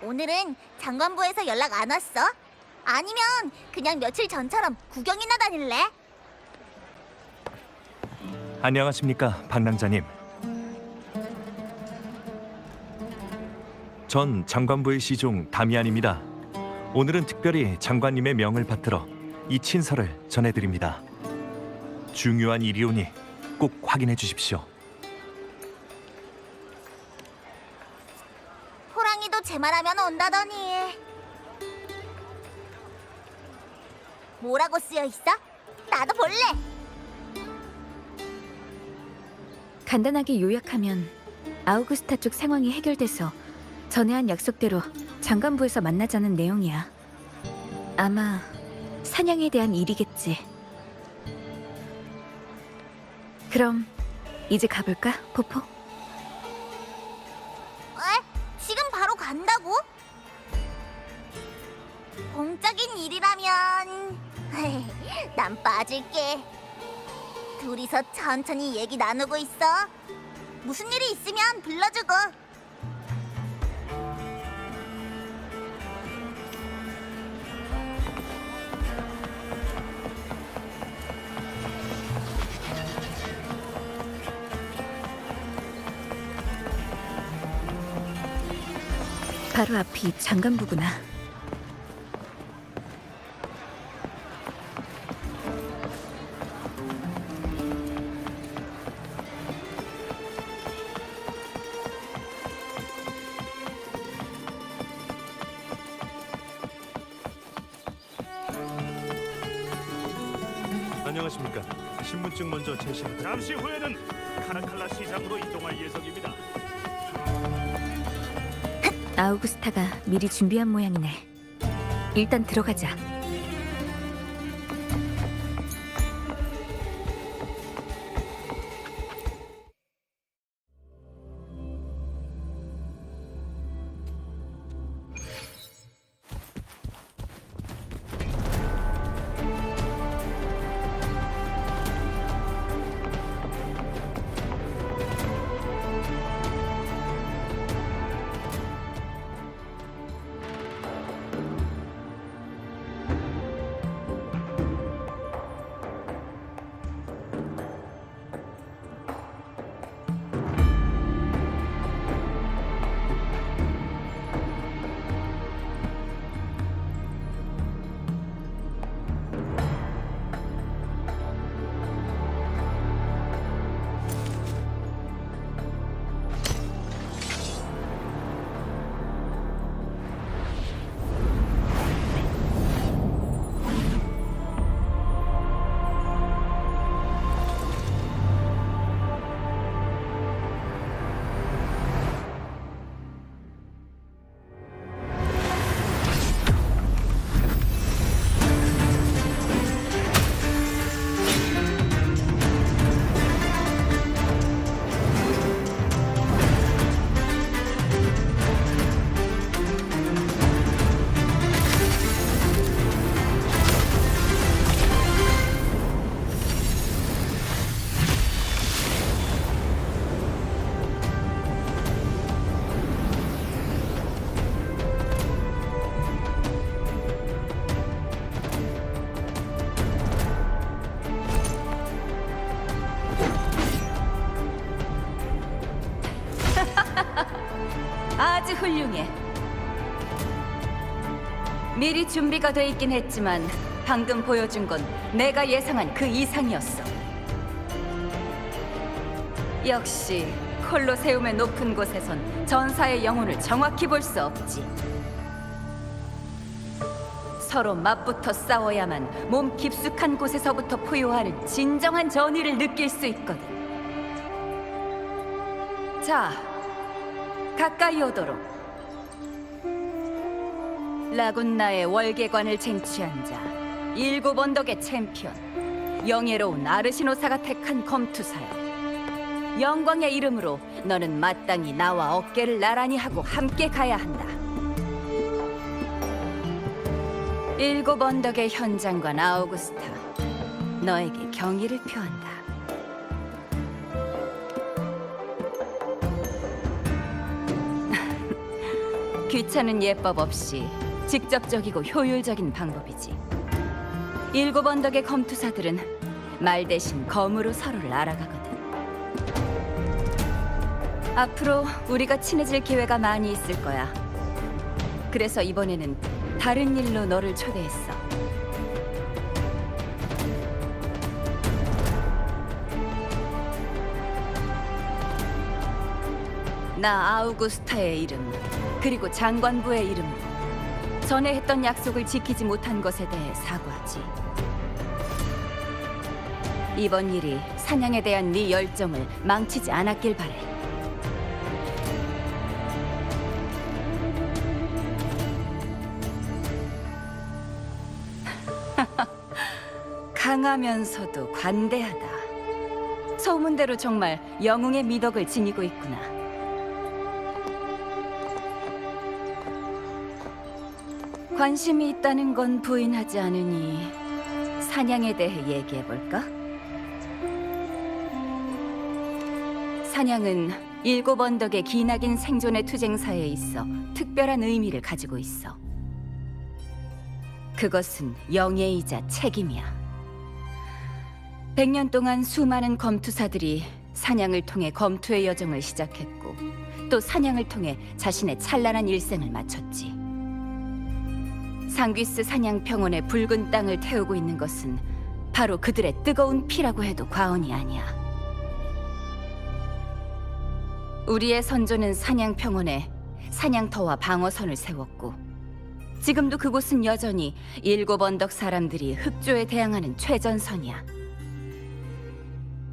오늘은 장관부에서 연락 안 왔어? 아니면 그냥 며칠 전처럼 구경이나 다닐래? 안녕하십니까, 박남자님. 전 장관부의 시종 다미안입니다. 오늘은 특별히 장관님의 명을 받들어 이 친서를 전해드립니다. 중요한 일이 오니 꼭 확인해 주십시오. 호랑이도 제 말하면 온다더니. 뭐라고 쓰여 있어? 나도 볼래. 간단하게 요약하면 아우구스타 쪽 상황이 해결돼서 전에 한 약속대로 장관부에서 만나자는 내용이야. 아마 사냥에 대한 일이겠지. 그럼 이제 가볼까, 포포? 에? 지금 바로 간다고? 공적인 일이라면 난 빠질게. 둘이서 천천히 얘기 나누고 있어. 무슨 일이 있으면 불러주고. 바로 앞이 장관부구나. 안녕하십니까. 신분증 먼저 제시합니다. 잠시 후에는 카라칼라 시장으로 이동할 예정입니다. 아우구스타가 미리 준비한 모양이네. 일단 들어가자. 아주 훌륭해. 미리 준비가 돼 있긴 했지만 방금 보여준 건 내가 예상한 그 이상이었어. 역시 콜로세움의 높은 곳에선 전사의 영혼을 정확히 볼 수 없지. 서로 맞붙어 싸워야만 몸 깊숙한 곳에서부터 포효하는 진정한 전의를 느낄 수 있거든. 자, 가까이 오도록. 라군나의 월계관을 쟁취한 자, 7 언덕의 챔피언, 영예로운 아르시노사가 택한 검투사여. 영광의 이름으로 너는 마땅히 나와 어깨를 나란히 하고 함께 가야 한다. 7 언덕의 현장관 아우구스타, 너에게 경의를 표한다. 귀찮은 예법 없이 직접적이고 효율적인 방법이지. 7 언덕의 검투사들은 말 대신 검으로 서로를 알아가거든. 앞으로 우리가 친해질 기회가 많이 있을 거야. 그래서 이번에는 다른 일로 너를 초대했어. 나 아우구스타의 이름, 그리고 장관부의 이름으로 전에 했던 약속을 지키지 못한 것에 대해 사과하지. 이번 일이 사냥에 대한 네 열정을 망치지 않았길 바래. 강하면서도 관대하다. 소문대로 정말 영웅의 미덕을 지니고 있구나. 관심이 있다는 건 부인하지 않으니 사냥에 대해 얘기해볼까? 사냥은 7 언덕의 기나긴 생존의 투쟁사에 있어 특별한 의미를 가지고 있어. 그것은 영예이자 책임이야. 100년 동안 수많은 검투사들이 사냥을 통해 검투의 여정을 시작했고 또 사냥을 통해 자신의 찬란한 일생을 마쳤지. 상귀스 사냥평원의 붉은 땅을 태우고 있는 것은 바로 그들의 뜨거운 피라고 해도 과언이 아니야. 우리의 선조는 사냥평원에 사냥터와 방어선을 세웠고 지금도 그곳은 여전히 7 언덕 사람들이 흑조에 대항하는 최전선이야.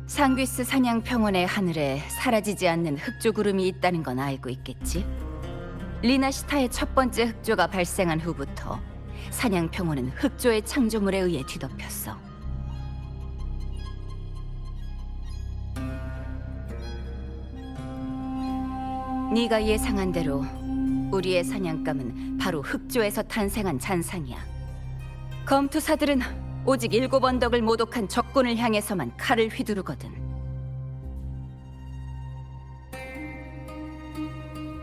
상귀스 사냥평원의 하늘에 사라지지 않는 흑조 구름이 있다는 건 알고 있겠지? 리나시타의 첫 번째 흑조가 발생한 후부터 사냥평원은 흑조의 창조물에 의해 뒤덮였어. 네가 예상한 대로 우리의 사냥감은 바로 흑조에서 탄생한 잔상이야. 검투사들은 오직 7 언덕을 모독한 적군을 향해서만 칼을 휘두르거든.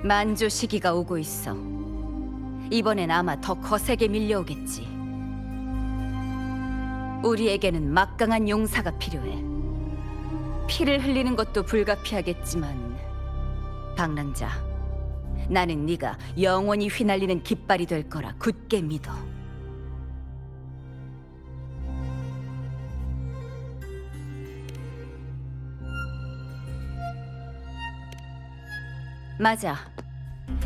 만조 시기가 오고 있어. 이번엔 아마 더 거세게 밀려오겠지. 우리에게는 막강한 용사가 필요해. 피를 흘리는 것도 불가피하겠지만 방랑자, 나는 네가 영원히 휘날리는 깃발이 될 거라 굳게 믿어. 맞아.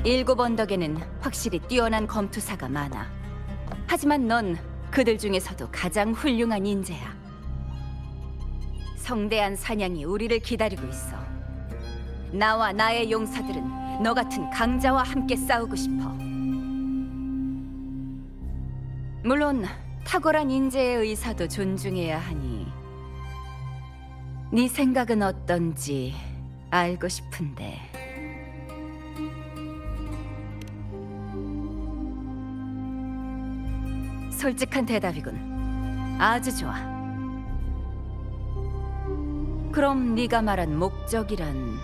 7 언덕에는 확실히 뛰어난 검투사가 많아. 하지만 넌 그들 중에서도 가장 훌륭한 인재야. 성대한 사냥이 우리를 기다리고 있어. 나와 나의 용사들은 너 같은 강자와 함께 싸우고 싶어. 물론 탁월한 인재의 의사도 존중해야 하니 네 생각은 어떤지 알고 싶은데. 솔직한 대답이군. 아주 좋아. 그럼 네가 말한 목적이란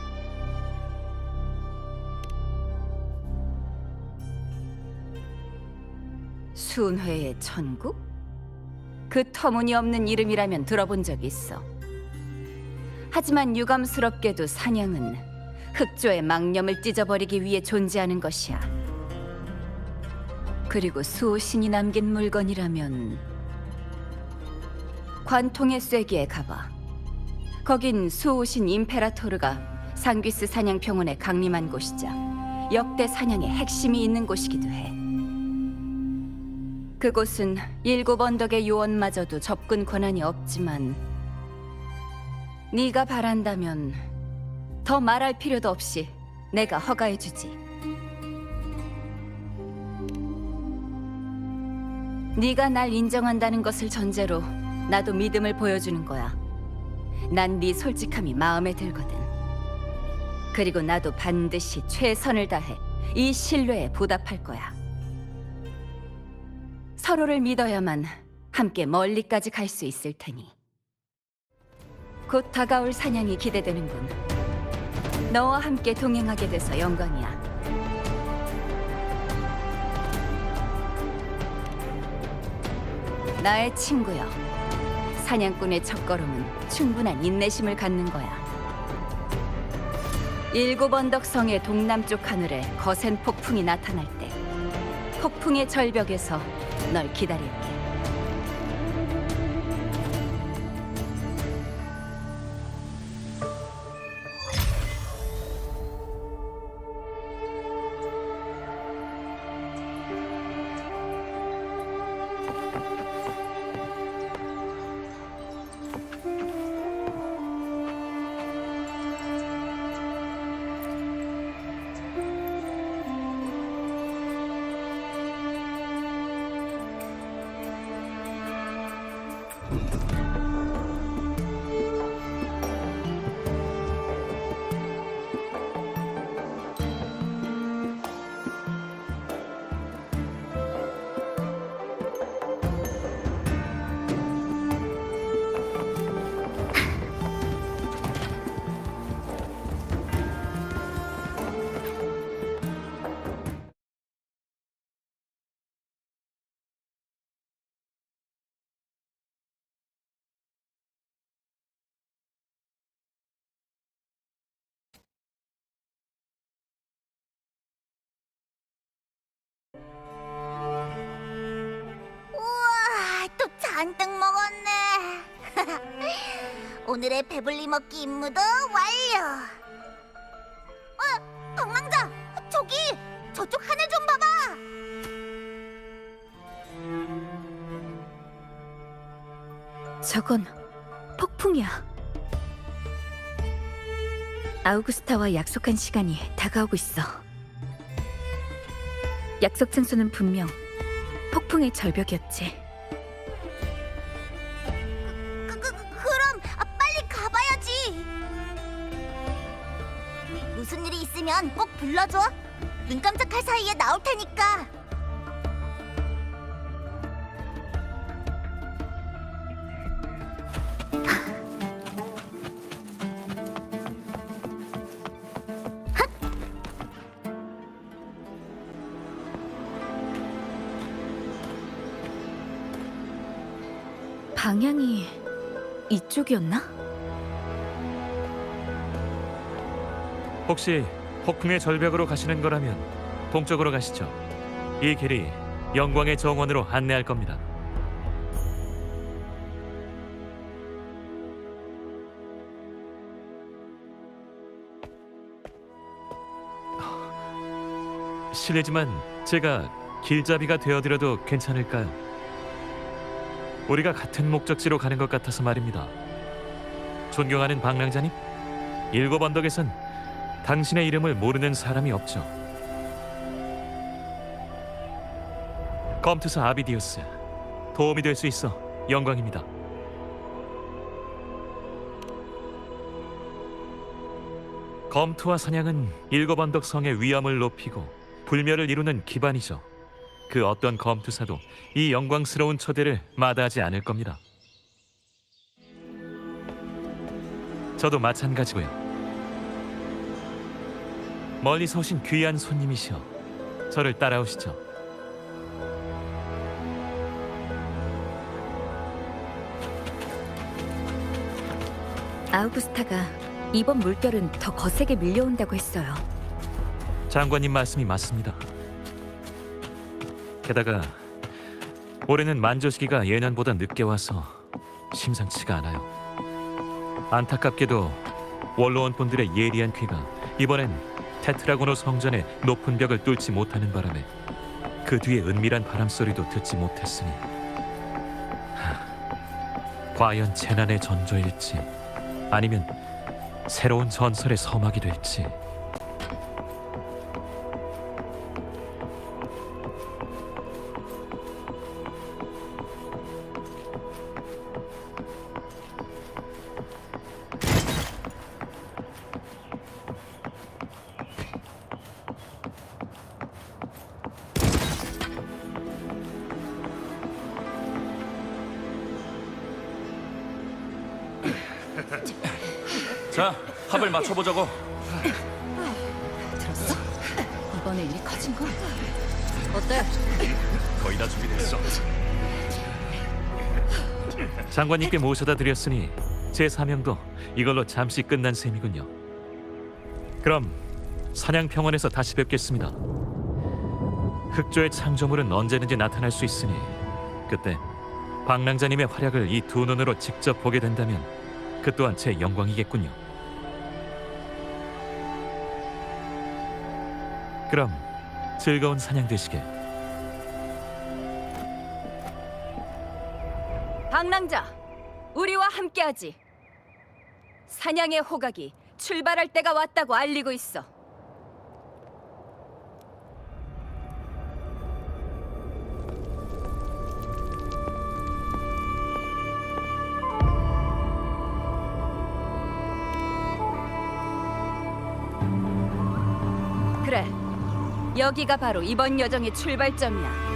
순회의 천국? 그 터무니없는 이름이라면 들어본 적 있어. 하지만 유감스럽게도 사냥은 흑조의 망념을 찢어버리기 위해 존재하는 것이야. 그리고 수호신이 남긴 물건이라면 관통의 쐐기에 가봐. 거긴 수호신 임페라토르가 상귀스 사냥평원에 강림한 곳이자 역대 사냥의 핵심이 있는 곳이기도 해. 그곳은 7 언덕의 요원마저도 접근 권한이 없지만 네가 바란다면 더 말할 필요도 없이 내가 허가해주지. 네가 날 인정한다는 것을 전제로 나도 믿음을 보여주는 거야. 난 네 솔직함이 마음에 들거든. 그리고 나도 반드시 최선을 다해 이 신뢰에 보답할 거야. 서로를 믿어야만 함께 멀리까지 갈 수 있을 테니. 곧 다가올 사냥이 기대되는군. 너와 함께 동행하게 돼서 영광이야. 나의 친구여. 사냥꾼의 첫걸음은 충분한 인내심을 갖는 거야. 7 언덕 성의 동남쪽 하늘에 거센 폭풍이 나타날 때 폭풍의 절벽에서 널 기다릴게. 우와, 또 잔뜩 먹었네. 오늘의 배불리 먹기 임무도 완료. 방랑자, 저기 저쪽 하늘 좀 봐봐. 저건 폭풍이야. 아우구스타와 약속한 시간이 다가오고 있어. 약속 장소는 분명 폭풍의 절벽이었지. 그럼 빨리 가봐야지. 무슨 일이 있으면 꼭 불러줘. 눈 깜짝할 사이에 나올 테니까. 방향이 이쪽이었나? 혹시 폭풍의 절벽으로 가시는 거라면 동쪽으로 가시죠. 이 길이 영광의 정원으로 안내할 겁니다. 실례지만 제가 길잡이가 되어드려도 괜찮을까요? 우리가 같은 목적지로 가는 것 같아서 말입니다. 존경하는 방랑자님, 7 언덕에선 당신의 이름을 모르는 사람이 없죠. 검투사 아비디우스, 도움이 될 수 있어 영광입니다. 검투와 사냥은 7 언덕 성의 위엄을 높이고 불멸을 이루는 기반이죠. 그 어떤 검투사도 이 영광스러운 초대를 마다하지 않을 겁니다. 저도 마찬가지고요. 멀리서 오신 귀한 손님이시여, 저를 따라오시죠. 아우구스타가 이번 물결은 더 거세게 밀려온다고 했어요. 장관님 말씀이 맞습니다. 게다가 올해는 만조시기가 예년보다 늦게 와서 심상치가 않아요. 안타깝게도 원로원 분들의 예리한 쾌가 이번엔 테트라고노 성전의 높은 벽을 뚫지 못하는 바람에 그 뒤에 은밀한 바람소리도 듣지 못했으니 과연 재난의 전조일지 아니면 새로운 전설의 서막이 될지. 자, 합을 맞춰보자고. 들었어? 이번에 일이 커진 거? 어때? 거의 다 준비됐어. 장관님께 모셔다 드렸으니 제 사명도 이걸로 잠시 끝난 셈이군요. 그럼 사냥 평원에서 다시 뵙겠습니다. 흑조의 창조물은 언제든지 나타날 수 있으니 그때 방랑자님의 활약을 이 두 눈으로 직접 보게 된다면 그 또한 제 영광이겠군요. 그럼 즐거운 사냥 되시게. 방랑자, 우리와 함께하지. 사냥의 호각이 출발할 때가 왔다고 알리고 있어. 그래, 여기가 바로 이번 여정의 출발점이야.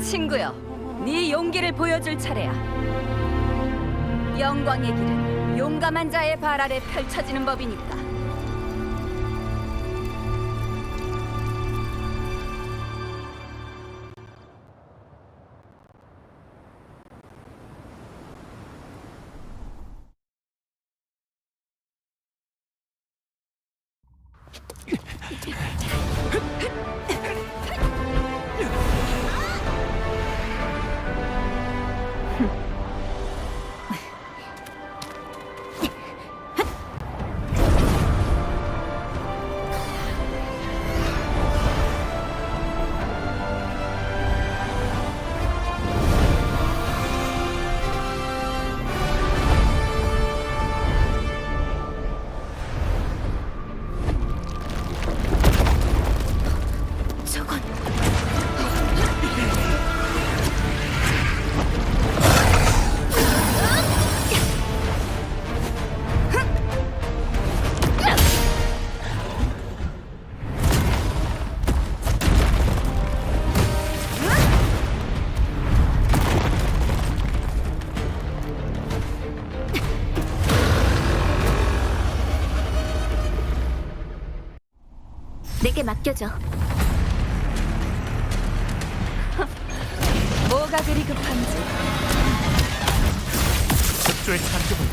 친구여, 네 용기를 보여줄 차례야. 영광의 길은 용감한 자의 발 아래 펼쳐지는 법이니까. 저건 내게 맡겨줘. 뭐가 그리 급한지. 흑조의 창조물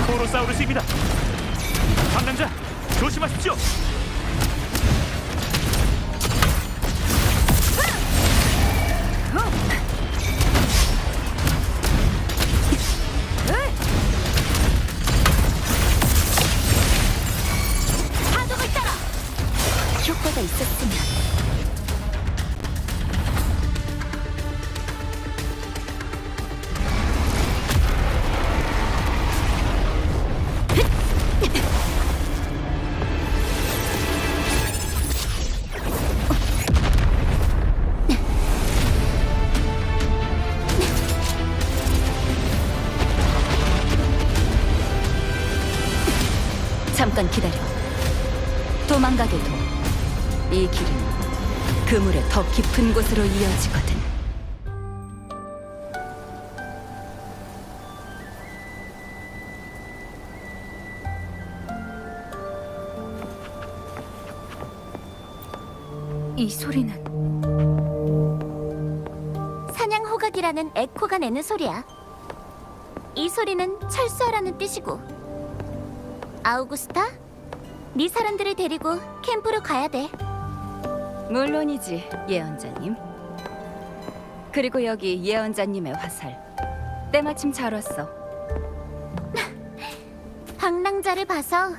코로사우루스입니다. 방랑자, 조심하십시오. 파동을 따라. 효과가 있었으면. 잠깐 기다려. 도망가게 둬. 이 길은 그물의 더 깊은 곳으로 이어지거든. 이 소리는 사냥 호각이라는 에코가 내는 소리야. 이 소리는 철수하라는 뜻이고. 아우구스타, 네 사람들을 데리고 캠프로 가야 돼. 물론이지, 예언자님. 그리고 여기 예언자님의 화살. 때마침 잘 왔어. 방랑자를 봐서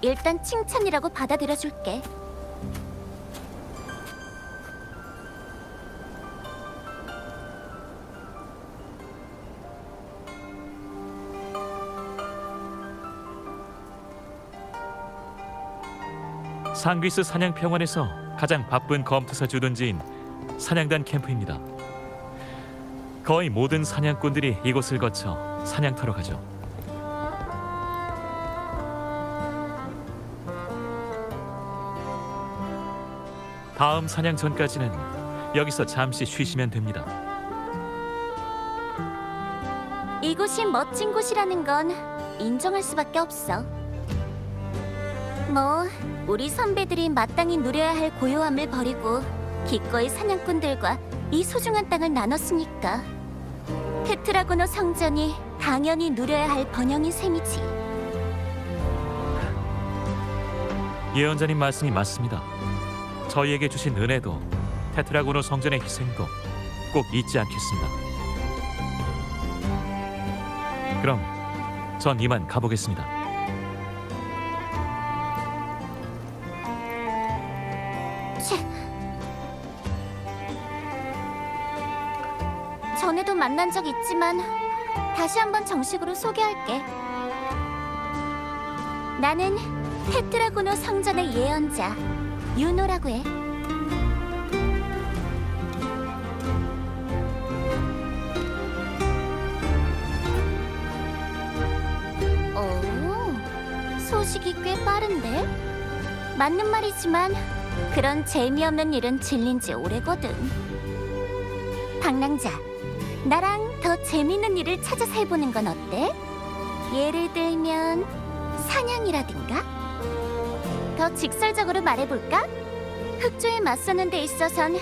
일단 칭찬이라고 받아들여줄게. 상귀스 사냥 평원에서 가장 바쁜 검투사 주둔지인 사냥단 캠프입니다. 거의 모든 사냥꾼들이 이곳을 거쳐 사냥터로 가죠. 다음 사냥 전까지는 여기서 잠시 쉬시면 됩니다. 이곳이 멋진 곳이라는 건 인정할 수밖에 없어. 뭐, 우리 선배들이 마땅히 누려야 할 고요함을 버리고 기꺼이 사냥꾼들과 이 소중한 땅을 나눴으니까 테트라고노 성전이 당연히 누려야 할 번영인 셈이지. 예언자님 말씀이 맞습니다. 저희에게 주신 은혜도 테트라고노 성전의 희생도 꼭 잊지 않겠습니다. 그럼 전 이만 가보겠습니다. 전에도 만난 적 있지만 다시 한번 정식으로 소개할게. 나는 테트라고노 성전의 예언자 유노라고 해. 오, 소식이 꽤 빠른데? 맞는 말이지만 그런 재미없는 일은 질린 지 오래거든. 방랑자, 나랑 더 재밌는 일을 찾아서 해보는 건 어때? 예를 들면 사냥이라든가? 더 직설적으로 말해볼까? 흑조에 맞서는 데 있어선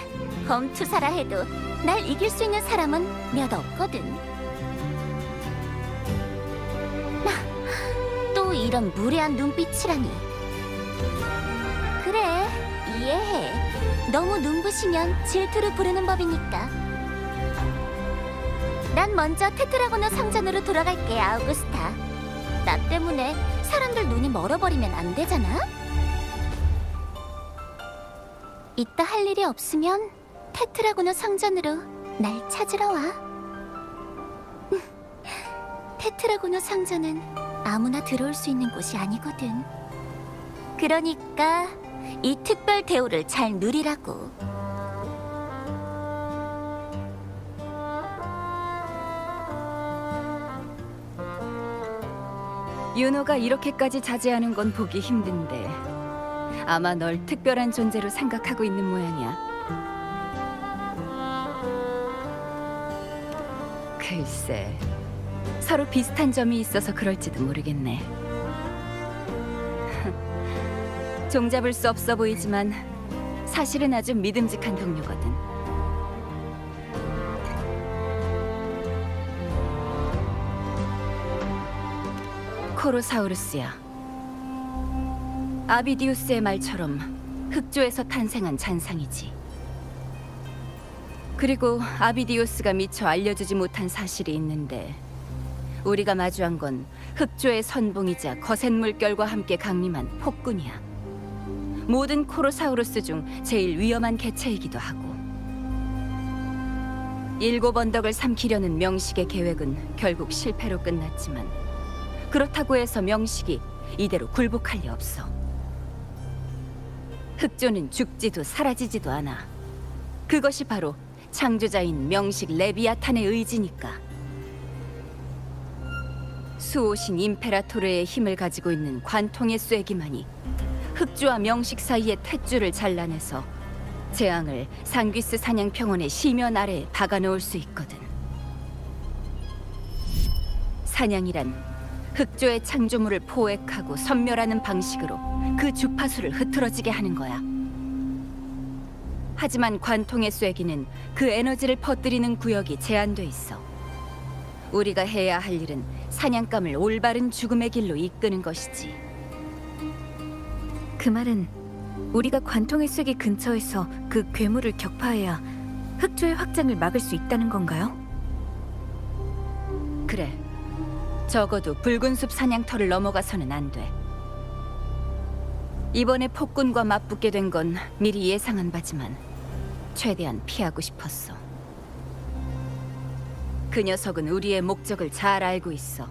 검투사라 해도 날 이길 수 있는 사람은 몇 없거든. 또 이런 무례한 눈빛이라니. 그래, 이해해. 너무 눈부시면 질투를 부르는 법이니까. 난 먼저 테트라고노 성전으로 돌아갈게, 아우구스타. 나 때문에 사람들 눈이 멀어버리면 안 되잖아? 이따 할 일이 없으면 테트라고노 성전으로 날 찾으러 와. 테트라고노 성전은 아무나 들어올 수 있는 곳이 아니거든. 그러니까 이 특별 대우를 잘 누리라고. 윤호가 이렇게까지 자제하는 건 보기 힘든데 아마 널 특별한 존재로 생각하고 있는 모양이야. 글쎄, 서로 비슷한 점이 있어서 그럴지도 모르겠네. 종잡을 수 없어 보이지만 사실은 아주 믿음직한 동료거든. 코로사우루스야. 아비디우스의 말처럼 흑조에서 탄생한 잔상이지. 그리고 아비디우스가 미처 알려주지 못한 사실이 있는데 우리가 마주한 건 흑조의 선봉이자 거센 물결과 함께 강림한 폭군이야. 모든 코로사우루스 중 제일 위험한 개체이기도 하고. 7 언덕을 삼키려는 명식의 계획은 결국 실패로 끝났지만 그렇다고 해서 명식이 이대로 굴복할 리 없어. 흑조는 죽지도 사라지지도 않아. 그것이 바로 창조자인 명식 레비아탄의 의지니까. 수호신 임페라토르의 힘을 가지고 있는 관통의 쐐기만이 흑조와 명식 사이의 탯줄을 잘라내서 재앙을 상귀스 사냥평원의 시면 아래에 박아놓을 수 있거든. 사냥이란 흑조의 창조물을 포획하고 섬멸하는 방식으로 그 주파수를 흐트러지게 하는 거야. 하지만 관통의 쐐기는 그 에너지를 퍼뜨리는 구역이 제한돼 있어. 우리가 해야 할 일은 사냥감을 올바른 죽음의 길로 이끄는 것이지. 그 말은 우리가 관통의 쐐기 근처에서 그 괴물을 격파해야 흑조의 확장을 막을 수 있다는 건가요? 그래. 적어도 붉은 숲 사냥터를 넘어가서는 안 돼. 이번에 폭군과 맞붙게 된 건 미리 예상한 바지만 최대한 피하고 싶었어. 그 녀석은 우리의 목적을 잘 알고 있어.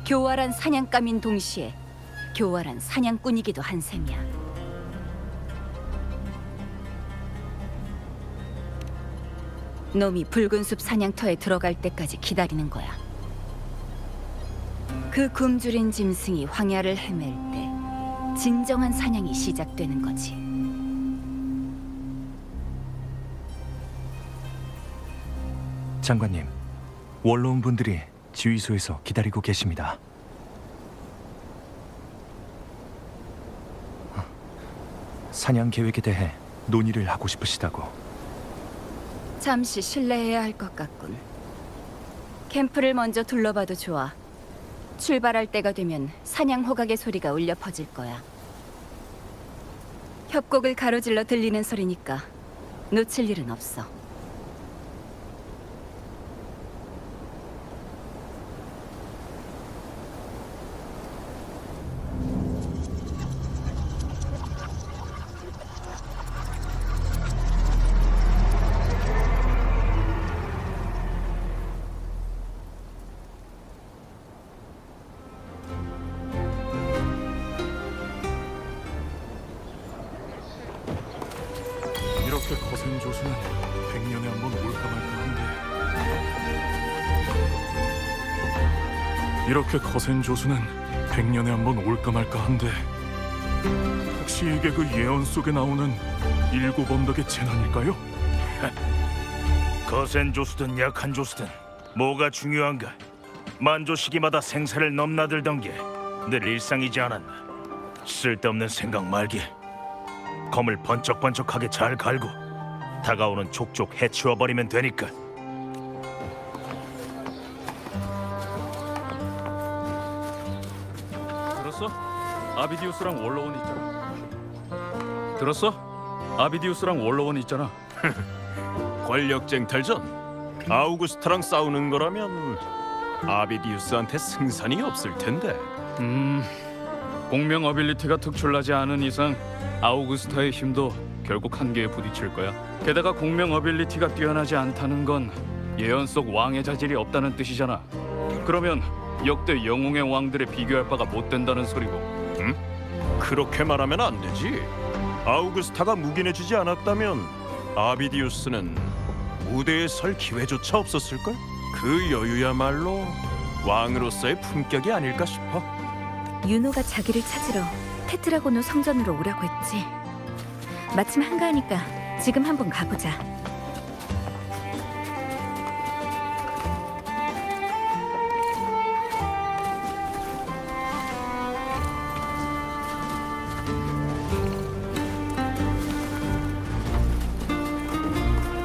교활한 사냥감인 동시에 교활한 사냥꾼이기도 한 셈이야. 놈이 붉은 숲 사냥터에 들어갈 때까지 기다리는 거야. 그 굶주린 짐승이 황야를 헤맬 때 진정한 사냥이 시작되는 거지. 장관님, 원로원 분들이 지휘소에서 기다리고 계십니다. 사냥 계획에 대해 논의를 하고 싶으시다고. 잠시 실례해야 할 것 같군. 캠프를 먼저 둘러봐도 좋아. 출발할 때가 되면 사냥 호각의 소리가 울려 퍼질 거야. 협곡을 가로질러 들리는 소리니까 놓칠 일은 없어. 이렇게 거센 조수는 100년에 한 번 올까 말까 한데. 이렇게 거센 조수는 100년에 한 번 올까 말까 한데. 혹시 이게 그 예언 속에 나오는 7 언덕의 재난일까요? 거센 조수든 약한 조수든 뭐가 중요한가? 만조 시기마다 생사를 넘나들던 게 늘 일상이지 않았나? 쓸데없는 생각 말게. 검을 번쩍번쩍하게 잘 갈고 다가오는 족족 해치워버리면 되니까. 들었어? 아비디우스랑 원로원 있잖아. 들었어? 아비디우스랑 원로원 있잖아. 권력쟁 탈전? 아우구스타랑 싸우는 거라면 아비디우스한테 승산이 없을 텐데. 공명 어빌리티가 특출나지 않은 이상 아우구스타의 힘도 결국 한계에 부딪힐 거야. 게다가 공명 어빌리티가 뛰어나지 않다는 건 예언 속 왕의 자질이 없다는 뜻이잖아. 그러면 역대 영웅의 왕들에 비교할 바가 못 된다는 소리고. 그렇게 말하면 안 되지. 아우구스타가 묵인해지지 않았다면 아비디우스는 무대에 설 기회조차 없었을걸? 그 여유야말로 왕으로서의 품격이 아닐까 싶어. 윤호가 자기를 찾으러 테트라고노 성전으로 오라고 했지. 마침 한가하니까 지금 한번 가보자.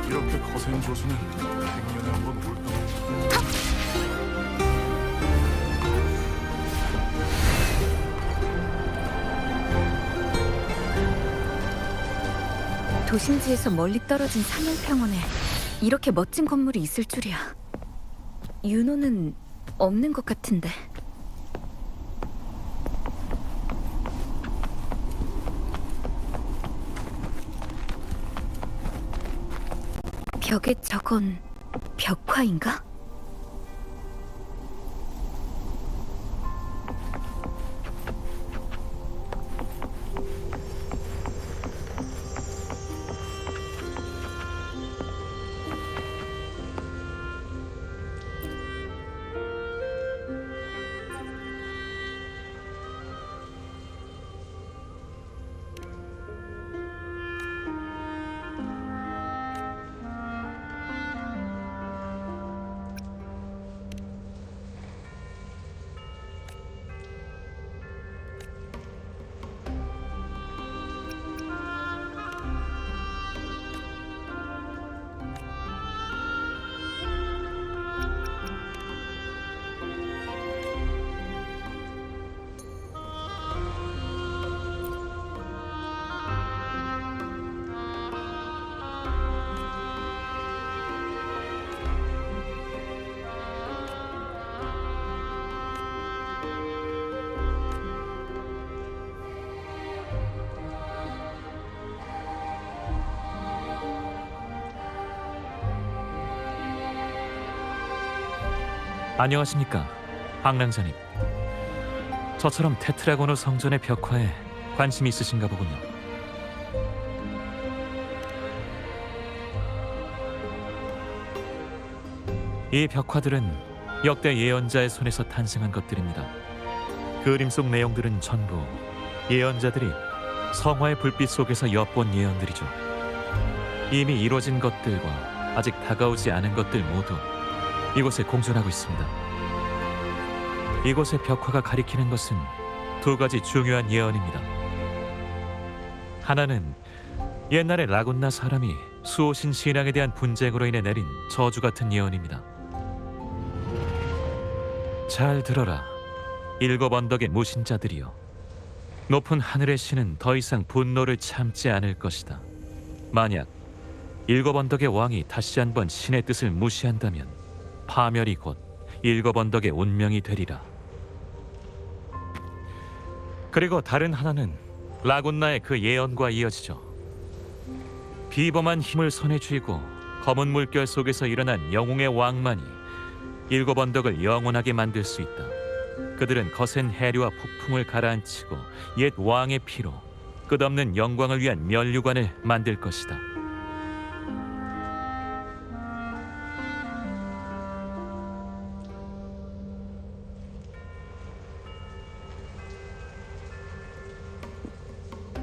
이렇게 거센 조수는 100년에 한 번 올까 말까. 도심지에서 멀리 떨어진 사냥평원에 이렇게 멋진 건물이 있을 줄이야. 윤호는 없는 것 같은데. 벽에 저건 벽화인가? 안녕하십니까, 황랑자님. 저처럼 테트라고노 성전의 벽화에 관심이 있으신가 보군요. 이 벽화들은 역대 예언자의 손에서 탄생한 것들입니다. 그림 속 내용들은 전부 예언자들이 성화의 불빛 속에서 엿본 예언들이죠. 이미 이루어진 것들과 아직 다가오지 않은 것들 모두 이곳에 공존하고 있습니다. 이곳의 벽화가 가리키는 것은 두 가지 중요한 예언입니다. 하나는 옛날에 라군나 사람이 수호신 신앙에 대한 분쟁으로 인해 내린 저주 같은 예언입니다. 잘 들어라, 일곱 언덕의 무신자들이여. 높은 하늘의 신은 더 이상 분노를 참지 않을 것이다. 만약 일곱 언덕의 왕이 다시 한번 신의 뜻을 무시한다면 파멸이 곧 일곱 언덕의 운명이 되리라. 그리고 다른 하나는 라군나의 그 예언과 이어지죠. 비범한 힘을 손에 쥐고 검은 물결 속에서 일어난 영웅의 왕만이 일곱 언덕을 영원하게 만들 수 있다. 그들은 거센 해류와 폭풍을 가라앉히고 옛 왕의 피로 끝없는 영광을 위한 면류관을 만들 것이다.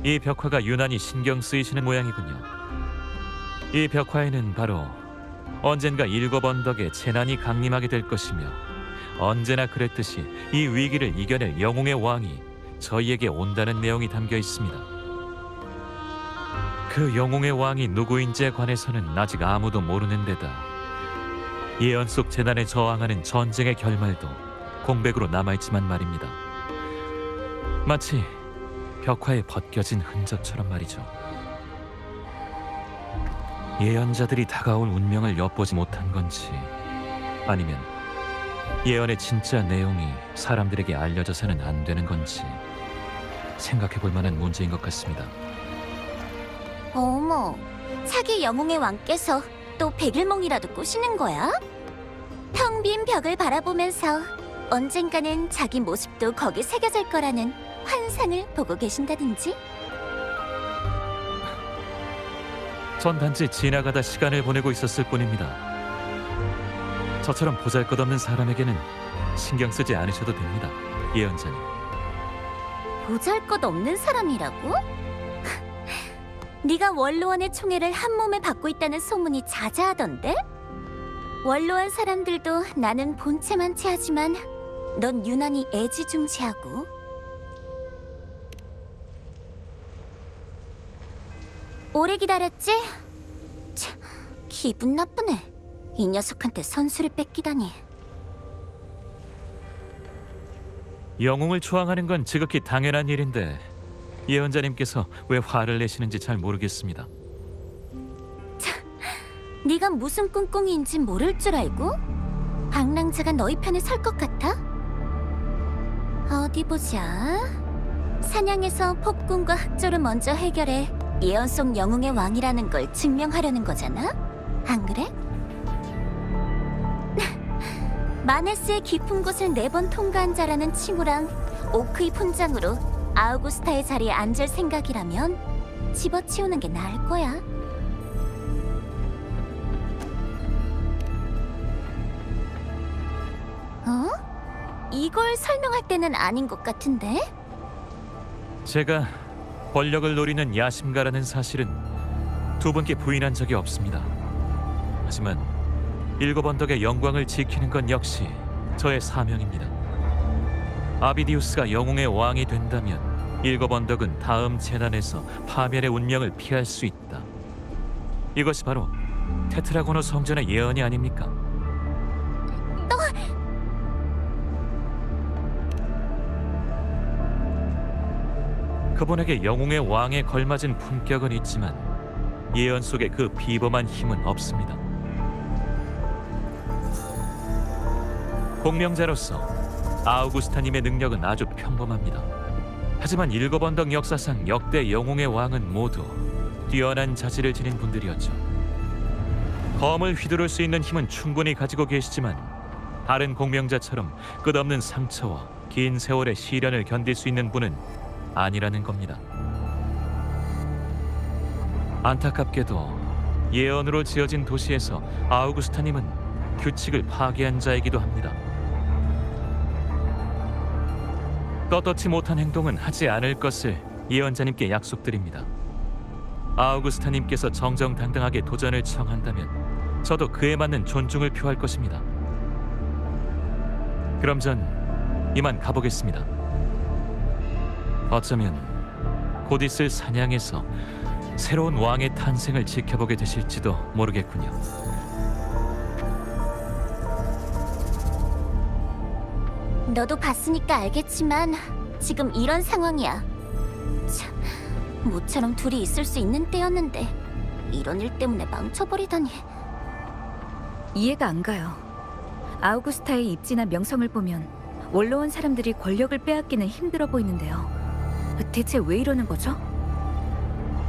이 벽화가 유난히 신경 쓰이시는 모양이군요. 이 벽화에는 바로 언젠가 일곱 언덕에 재난이 강림하게 될 것이며 언제나 그랬듯이 이 위기를 이겨낼 영웅의 왕이 저희에게 온다는 내용이 담겨 있습니다. 그 영웅의 왕이 누구인지에 관해서는 아직 아무도 모르는 데다 예언 속 재난에 저항하는 전쟁의 결말도 공백으로 남아있지만 말입니다. 마치 벽화에 벗겨진 흔적처럼 말이죠. 예언자들이 다가올 운명을 엿보지 못한 건지 아니면 예언의 진짜 내용이 사람들에게 알려져서는 안 되는 건지 생각해 볼 만한 문제인 것 같습니다. 어머, 차기 영웅의 왕께서 또 백일몽이라도 꾸시는 거야? 텅 빈 벽을 바라보면서 언젠가는 자기 모습도 거기 새겨질 거라는 환상을 보고 계신다든지? 전 단지 지나가다 시간을 보내고 있었을 뿐입니다. 저처럼 보잘것없는 사람에게는 신경 쓰지 않으셔도 됩니다, 예언자님. 보잘것없는 사람이라고? 네가 원로원의 총애를 한 몸에 받고 있다는 소문이 자자하던데? 원로원 사람들도 나는 본체만 체하지만 넌 유난히 애지중지하고. 오래 기다렸지? 참, 기분 나쁘네. 이 녀석한테 선수를 뺏기다니. 영웅을 초항하는 건 지극히 당연한 일인데 예언자님께서 왜 화를 내시는지 잘 모르겠습니다. 네가 무슨 꿍꿍이인지 모를 줄 알고? 방랑자가 너희 편에 설 것 같아? 어디 보자. 사냥에서 폭군과 흑조를 먼저 해결해 예언 속 영웅의 왕이라는 걸 증명하려는 거잖아? 안 그래? 마네스의 깊은 곳을 4번 통과한 자라는 칭호랑 오크의 훈장으로 아우구스타의 자리에 앉을 생각이라면 집어치우는 게 나을 거야. 어? 이걸 설명할 때는 아닌 것 같은데? 제가 권력을 노리는 야심가라는 사실은 두 분께 부인한 적이 없습니다. 하지만 일곱 언덕의 영광을 지키는 건 역시 저의 사명입니다. 아비디우스가 영웅의 왕이 된다면 일곱 언덕은 다음 재난에서 파멸의 운명을 피할 수 있다. 이것이 바로 테트라고노 성전의 예언이 아닙니까? 그분에게 영웅의 왕에 걸맞은 품격은 있지만 예언 속에 그 비범한 힘은 없습니다. 공명자로서 아우구스타님의 능력은 아주 평범합니다. 하지만 일곱 언덕 역사상 역대 영웅의 왕은 모두 뛰어난 자질을 지닌 분들이었죠. 검을 휘두를 수 있는 힘은 충분히 가지고 계시지만 다른 공명자처럼 끝없는 상처와 긴 세월의 시련을 견딜 수 있는 분은 아니라는 겁니다. 안타깝게도 예언으로 지어진 도시에서 아우구스타님은 규칙을 파괴한 자이기도 합니다. 떳떳지 못한 행동은 하지 않을 것을 예언자님께 약속드립니다. 아우구스타님께서 정정당당하게 도전을 청한다면 저도 그에 맞는 존중을 표할 것입니다. 그럼 전 이만 가보겠습니다. 어쩌면 곧 있을 사냥에서 새로운 왕의 탄생을 지켜보게 되실지도 모르겠군요. 너도 봤으니까 알겠지만 지금 이런 상황이야. 참, 모처럼 둘이 있을 수 있는 때였는데 이런 일 때문에 망쳐버리다니. 이해가 안 가요. 아우구스타의 입지나 명성을 보면 원로원 사람들이 권력을 빼앗기는 힘들어 보이는데요. 대체 왜 이러는 거죠?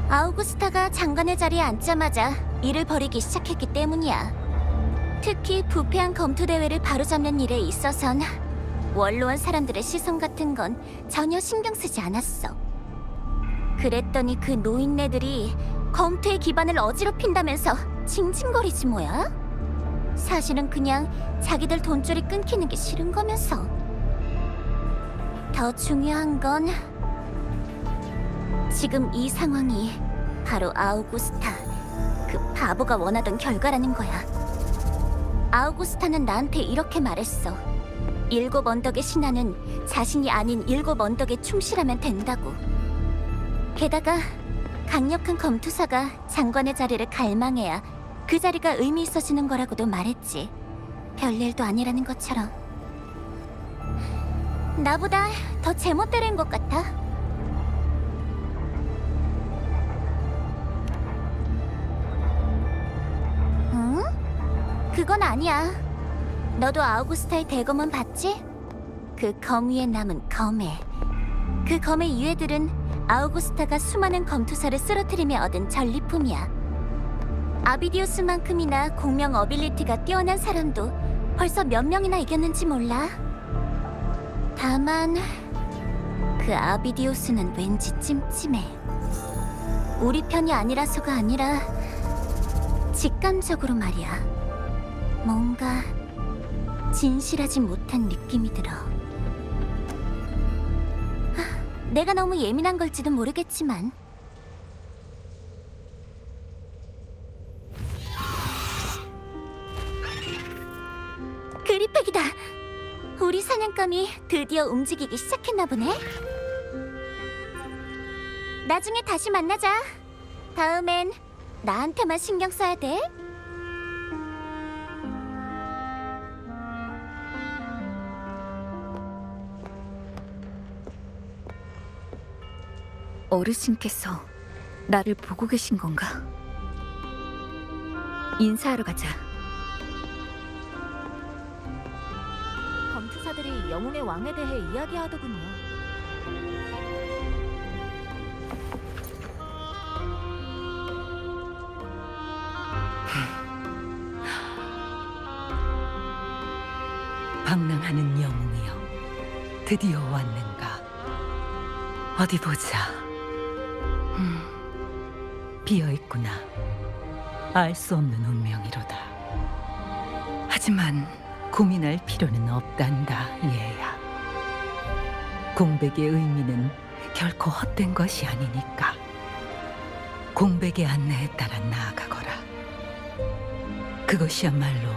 아우구스타가 장관의 자리에 앉자마자 일을 벌이기 시작했기 때문이야. 특히 부패한 검투 대회를 바로잡는 일에 있어선 원로원 사람들의 시선 같은 건 전혀 신경 쓰지 않았어. 그랬더니 그 노인네들이 검투의 기반을 어지럽힌다면서 징징거리지 뭐야? 사실은 그냥 자기들 돈줄이 끊기는 게 싫은 거면서. 더 중요한 건 지금 이 상황이 바로 아우구스타, 그 바보가 원하던 결과라는 거야. 아우구스타는 나한테 이렇게 말했어. 7 언덕의 신하는 자신이 아닌 7 언덕에 충실하면 된다고. 게다가 강력한 검투사가 장관의 자리를 갈망해야 그 자리가 의미 있어지는 거라고도 말했지. 별일도 아니라는 것처럼. 나보다 더 제멋대로인 것 같아. 응? 그건 아니야. 너도 아우구스타의 대검은 봤지? 그 검 위에 남은 검에. 그 검의 유해들은 아우구스타가 수많은 검투사를 쓰러뜨리며 얻은 전리품이야. 아비디우스만큼이나 공명 어빌리티가 뛰어난 사람도 벌써 몇 명이나 이겼는지 몰라. 다만 그 아비디우스는 왠지 찜찜해. 우리 편이 아니라서가 아니라 직감적으로 말이야. 뭔가 진실하지 못한 느낌이 들어. 내가 너무 예민한 걸지도 모르겠지만. 그리팩이다. 우리 사냥감이 드디어 움직이기 시작했나 보네. 나중에 다시 만나자. 다음엔 나한테만 신경 써야 돼. 어르신께서 나를 보고 계신 건가? 인사하러 가자. 검투사들이 영웅의 왕에 대해 이야기하더군요. 방랑하는 영웅이여, 드디어 왔는가? 어디 보자. 비어있구나. 알 수 없는 운명이로다. 하지만 고민할 필요는 없단다, 얘야. 공백의 의미는 결코 헛된 것이 아니니까. 공백의 안내에 따라 나아가거라. 그것이야말로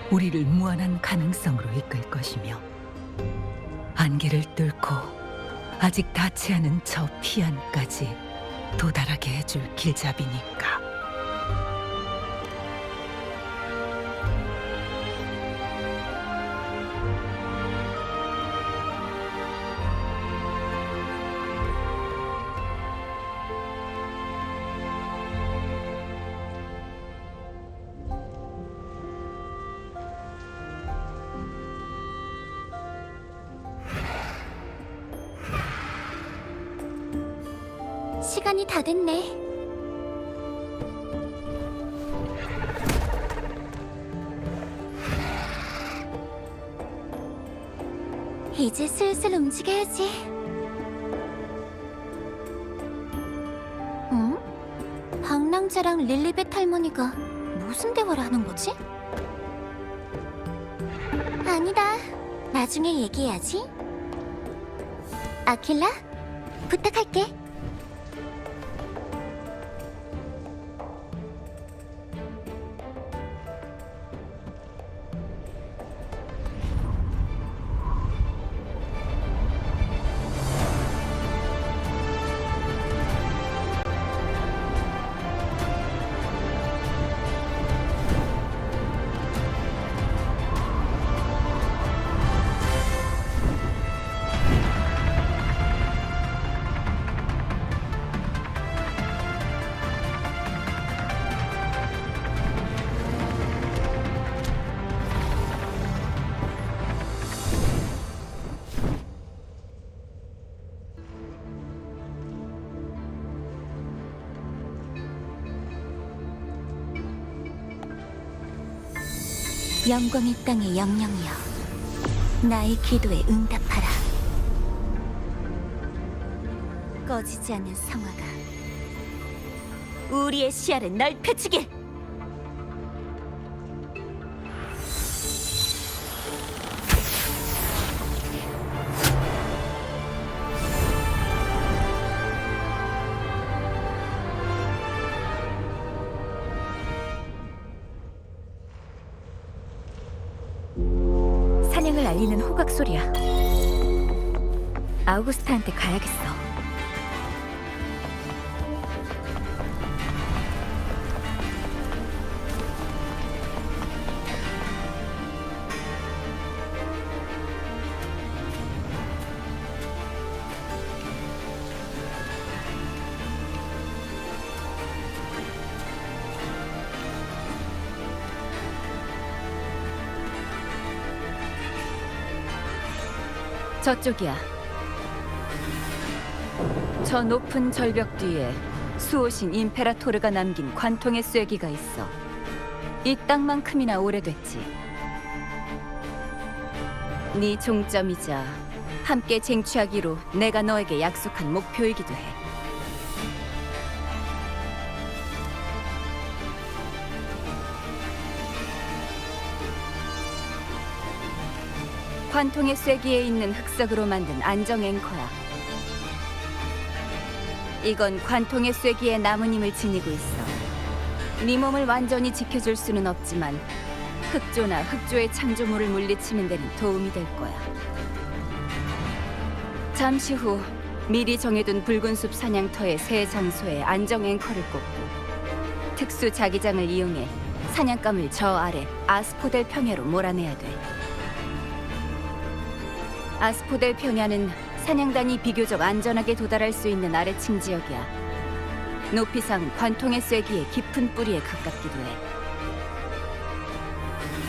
우리를 무한한 가능성으로 이끌 것이며, 안개를 뚫고 아직 닿지 않은 저 피안까지 도달하게 해줄 길잡이니까. 시간이 다 됐네. 이제 슬슬 움직여야지. 응? 방랑자랑 릴리벳 할머니가 무슨 대화를 하는 거지? 아니다. 나중에 얘기해야지. 아킬라, 부탁할게. 영광의 땅의 영령이여, 나의 기도에 응답하라. 꺼지지 않는 성화가 우리의 시야를 넓혀주길. 사냥을 알리는 호각 소리야. 아우구스타한테 가야겠어. 저쪽이야. 저 높은 절벽 뒤에 수호신 임페라토르가 남긴 관통의 쐐기가 있어. 이 땅만큼이나 오래됐지. 네 종점이자 함께 쟁취하기로 내가 너에게 약속한 목표이기도 해. 관통의 쐐기에 있는 흑석으로 만든 안정 앵커야. 이건 관통의 쐐기의 나무님을 지니고 있어. 네 몸을 완전히 지켜줄 수는 없지만 흑조나 흑조의 창조물을 물리치는 데는 도움이 될 거야. 잠시 후 미리 정해둔 붉은 숲 사냥터의 새 장소에 안정 앵커를 꽂고 특수 자기장을 이용해 사냥감을 저 아래 아스포델 평야로 몰아내야 돼. 아스포델 평야는 사냥단이 비교적 안전하게 도달할 수 있는 아래층 지역이야. 높이상 관통의 쐐기의 깊은 뿌리에 가깝기도 해.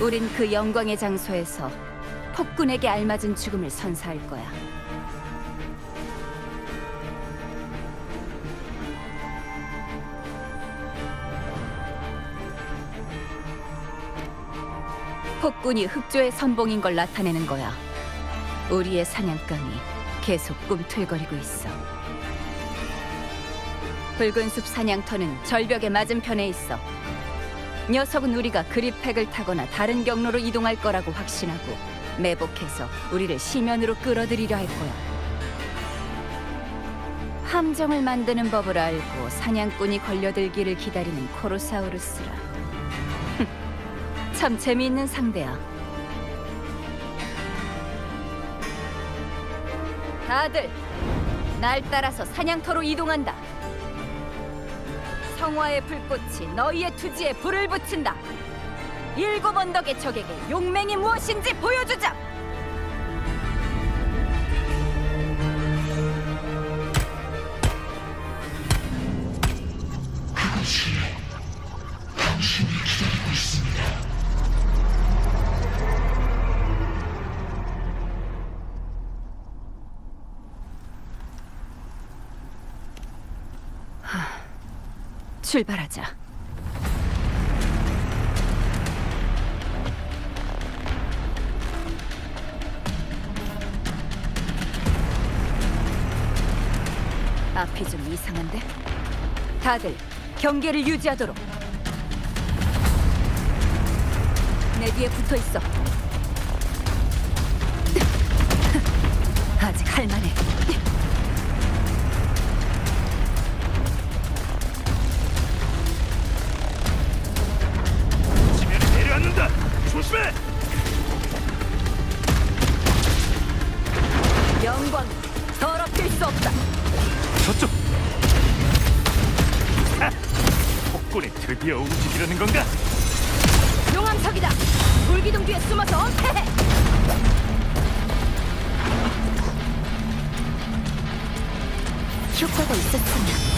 우린 그 영광의 장소에서 폭군에게 알맞은 죽음을 선사할 거야. 폭군이 흑조의 선봉인 걸 나타내는 거야. 우리의 사냥감이 계속 꿈틀거리고 있어. 붉은 숲 사냥터는 절벽의 맞은편에 있어. 녀석은 우리가 그립팩을 타거나 다른 경로로 이동할 거라고 확신하고 매복해서 우리를 시면으로 끌어들이려 할 거야. 함정을 만드는 법을 알고 사냥꾼이 걸려들기를 기다리는 코로사우루스라. 참 재미있는 상대야. 다들 날 따라서 사냥터로 이동한다. 성화의 불꽃이 너희의 투지에 불을 붙인다. 7 언덕의 적에게 용맹이 무엇인지 보여주자. 출발하자. 앞이 좀 이상한데? 다들 경계를 유지하도록. 내 뒤에 붙어 있어. 아직 할만해. 내려앉는다. 조심해. 영광 더럽힐 수 없다. 저쪽! 폭군이 드디어 움직이려는 건가? 용암석이다. 불기둥 뒤에 숨어서 엄폐해. 효과가 있었으면.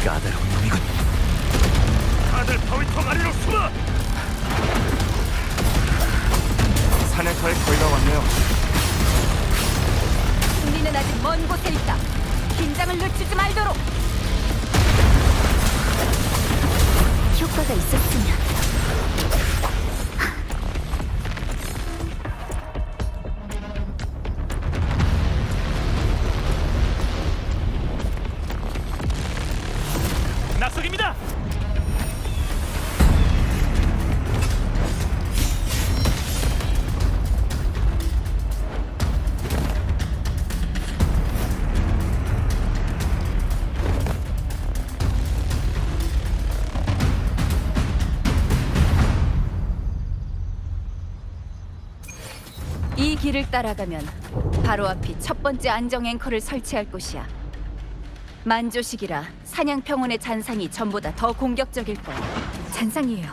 까다로운 놈이군. 다들 바위통 아래로 숨어. 사냥터에 거의 다 왔네요. 승리는 아직 먼 곳에 있다. 긴장을 늦추지 말도록. 효과가 있었으면. 낙석입니다. 이 길을 따라가면 바로 앞이 첫 번째 안정 앵커를 설치할 곳이야. 만조식이라 사냥평원의 잔상이 전보다 더 공격적일 거야. 잔상이에요.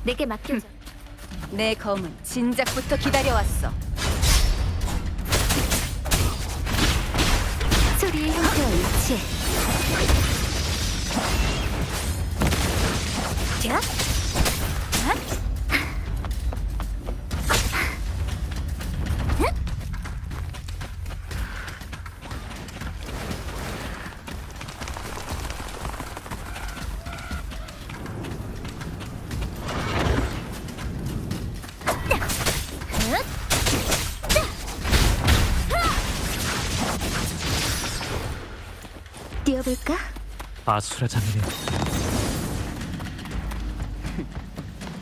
내게 맡겨줘. 내 검은 진작부터 기다려왔어. 소리의 형태와 일치해. 자, 뛰어볼까? 아수라 장인의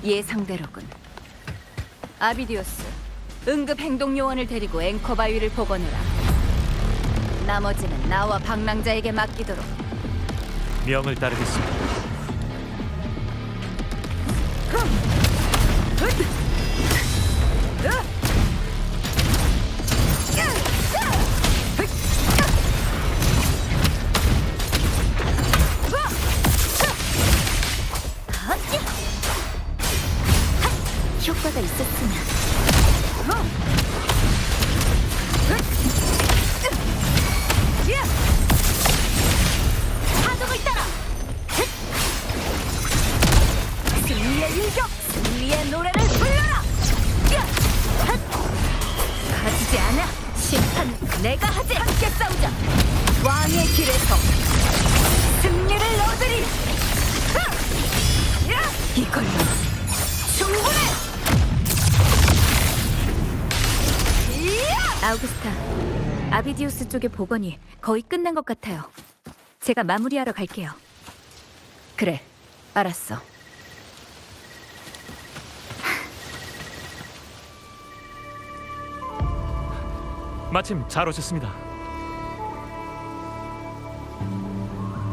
예상대로군. 아비디오스, 응급 행동 요원을 데리고 앵커 바위를 복원해라. 나머지는 나와 방랑자에게 맡기도록. 명을 따르겠습니다. 효과가 있었으면. 파동을 따라! 승리의 일격! 승리의 노래를 불러라! 가지지 않아! 심판은 내가 하지! 함께 싸우자! 왕의 길에서 승리를 얻으리! 이걸로 충분해! 아우구스타, 아비디우스 쪽의 복원이 거의 끝난 것 같아요. 제가 마무리하러 갈게요. 그래, 알았어. 마침 잘 오셨습니다.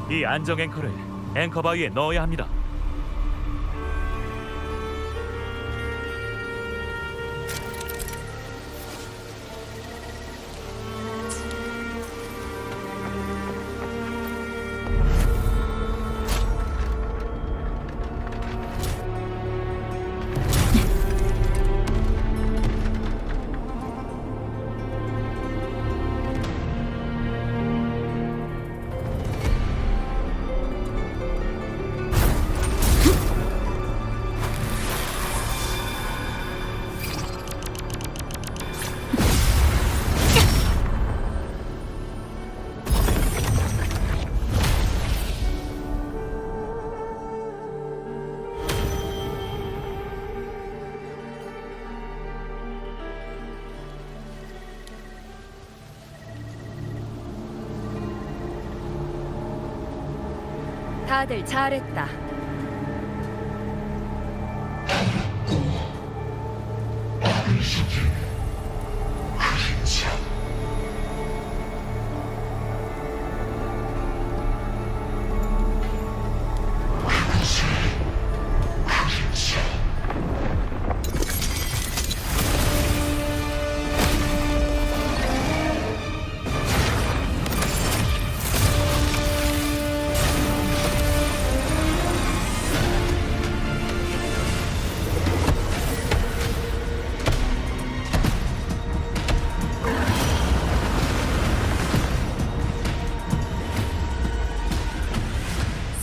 이 안정 앵커를 앵커 바위에 넣어야 합니다. 다들 잘했다.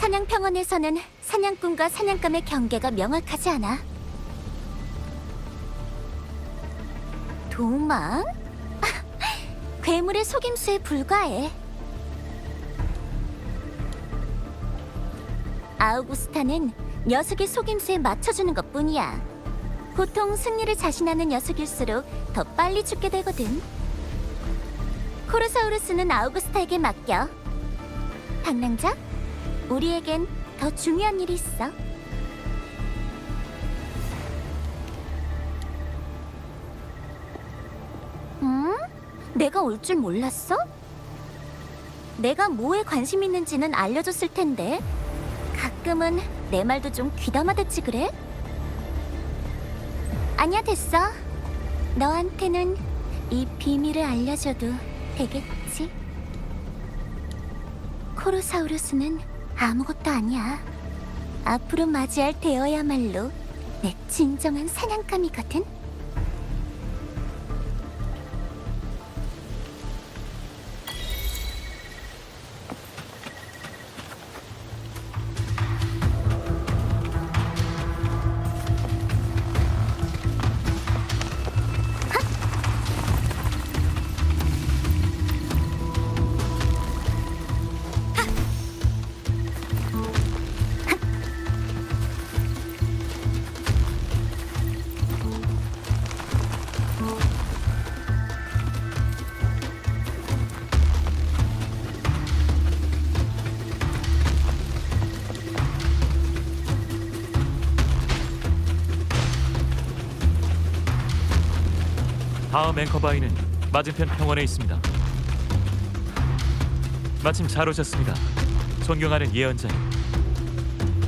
사냥평원에서는 사냥꾼과 사냥감의 경계가 명확하지 않아. 도망? 괴물의 속임수에 불과해. 아우구스타는 녀석의 속임수에 맞춰주는 것뿐이야. 보통 승리를 자신하는 녀석일수록 더 빨리 죽게 되거든. 코르사우루스는 아우구스타에게 맡겨. 방랑자, 우리에겐 더 중요한 일이 있어. 내가 올 줄 몰랐어? 내가 뭐에 관심 있는지는 알려줬을 텐데 가끔은 내 말도 좀 귀담아 듣지 그래? 아니야, 됐어. 너한테는 이 비밀을 알려줘도 되겠지? 코르사우루스는 아무것도 아니야. 앞으로 맞이할 대어야말로 내 진정한 사냥감이거든. 다음 앵커바위는 맞은편 평원에 있습니다. 마침 잘 오셨습니다. 존경하는 예언자님.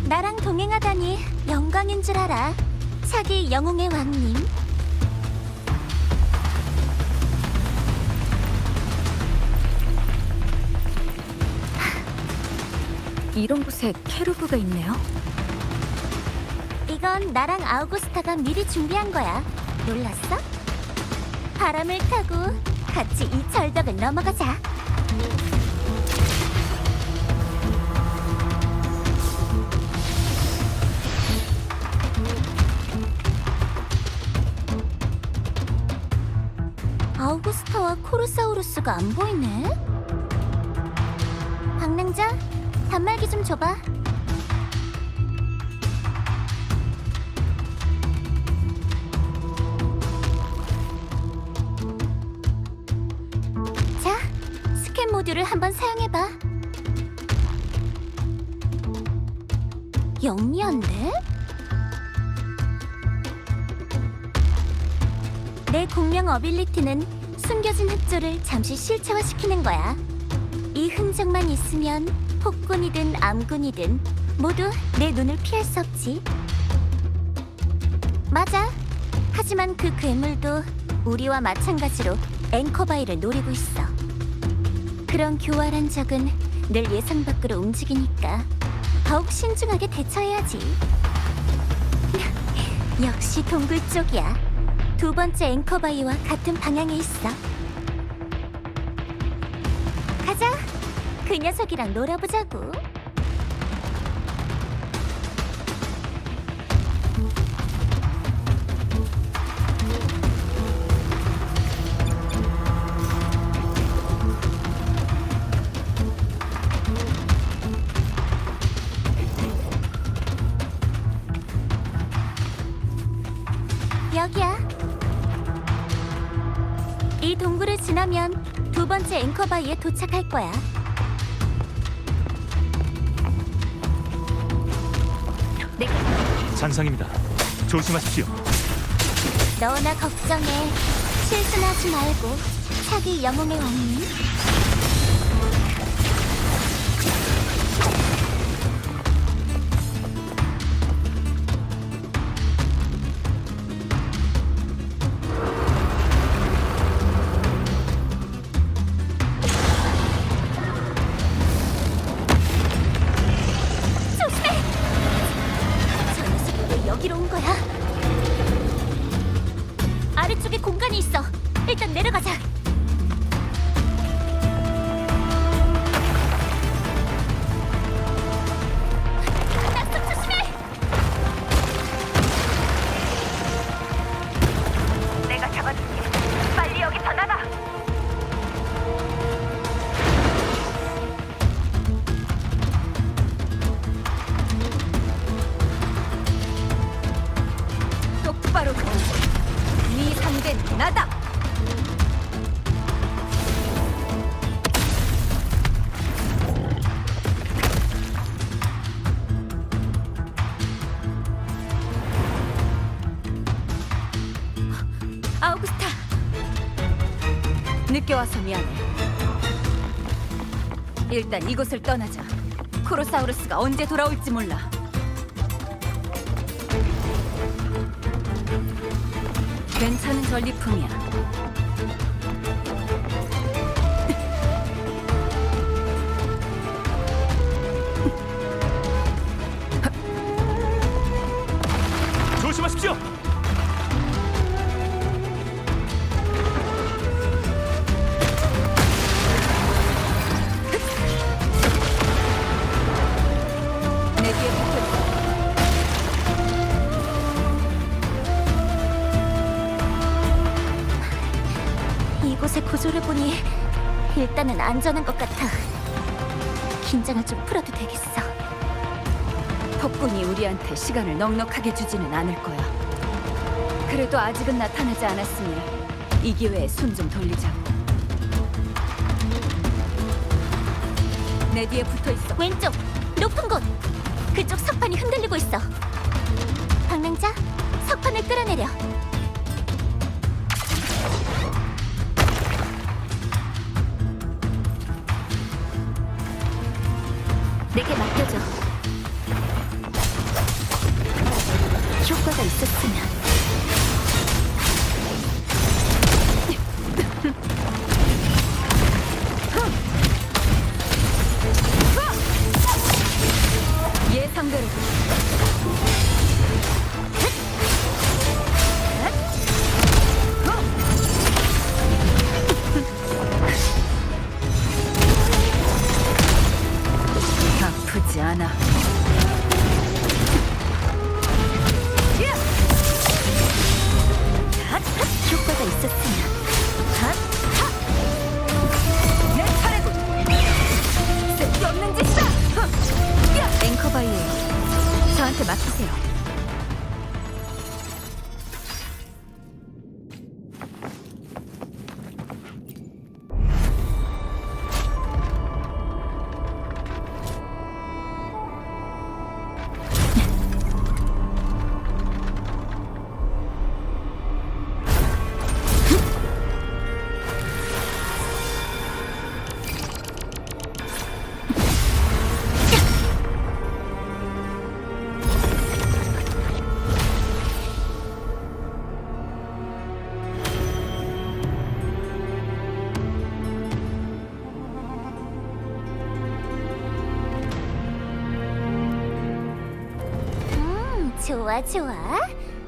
나랑 동행하다니 영광인 줄 알아. 차기 영웅의 왕님. 이런 곳에 케루브가 있네요. 이건 나랑 아우구스타가 미리 준비한 거야. 놀랐어? 바람을 타고 같이 이 절벽을 넘어가자. 아우구스타와 코르사우루스가 안 보이네. 방랑자, 단말기 좀 줘봐. 자, 스캔 모듈을 한번 사용해봐. 영리한데? 내 공명 어빌리티는 숨겨진 흑조를 잠시 실체화시키는 거야. 이 흔적만 있으면 폭군이든 암군이든 모두 내 눈을 피할 수 없지. 맞아. 하지만 그 괴물도 우리와 마찬가지로 앵커바위를 노리고 있어. 그런 교활한 적은 늘 예상 밖으로 움직이니까 더욱 신중하게 대처해야지. 역시 동굴 쪽이야. 두 번째 앵커바위와 같은 방향에 있어. 가자. 그 녀석이랑 놀아보자고. 여기야. 이 동굴을 지나면 두 번째 앵커바위에 도착할 거야. 잔상입니다. 조심하십시오. 너나 걱정해. 실수는 하지 말고. 차기 영웅의 왕님. 조심해! 저 녀석이 왜 여기로 온 거야? 아래쪽에 공간이 있어. 일단 내려가자. 늦게 와서 미안해. 일단 이곳을 떠나자. 코로사우루스가 언제 돌아올지 몰라. 괜찮은 전리품이야. 조심하십시오. 내 뒤에 붙어 있어. 이곳의 구조를 보니 일단은 안전한 것 같아. 긴장을 좀 풀어도 되겠어. 폭군이 우리한테 시간을 넉넉하게 주지는 않을 거야. 그래도 아직은 나타나지 않았으니 이 기회에 손 좀 돌리자고. 내 뒤에 붙어 있어. 왼쪽 높은 곳. 그쪽 석판이 흔들리고 있어. 방랑자, 석판을 끌어내려. 내게 맡겨줘. 효과가 있었으면. 예상대로. 아프지 않아. 효과가 있었으면. 내 차례군. 쓸데없는 짓이다. 앵커바이에요. 저한테 맡기세요. 좋아, 좋아.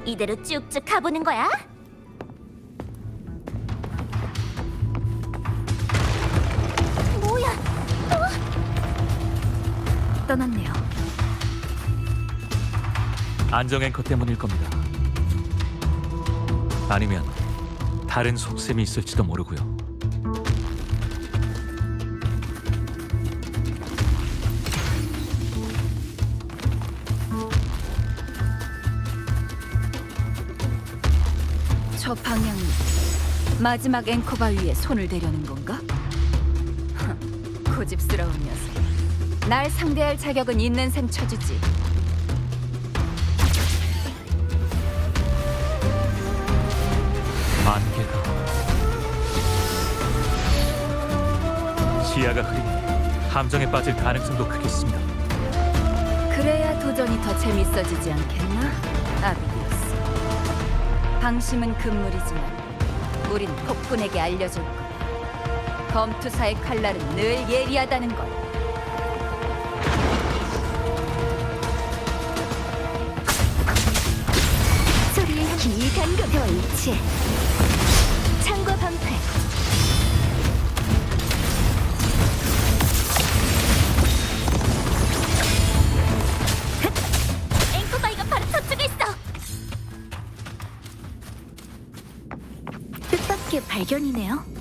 이대로 쭉쭉 가보는 거야. 뭐야? 떠났네요. 안정 앵커 때문일 겁니다. 아니면 다른 속셈이 있을지도 모르고요. 저 방향 마지막 앵커바 위에 손을 대려는 건가? 고집스러운 녀석. 날 상대할 자격은 있는 셈 쳐주지. 안개가 시야가 흐리니 함정에 빠질 가능성도 크겠습니다. 그래야 도전이 더 재밌어지지 않겠나? 아비디우스. 방심은 금물이지만 우린 폭군에게 알려줄 거야. 검투사의 칼날은 늘 예리하다는 걸. 소리의 힘이 단거대와 일치해. 창과 방패. 앵커바이가 바로 저쪽에 있어. 뜻밖의 발견이네요.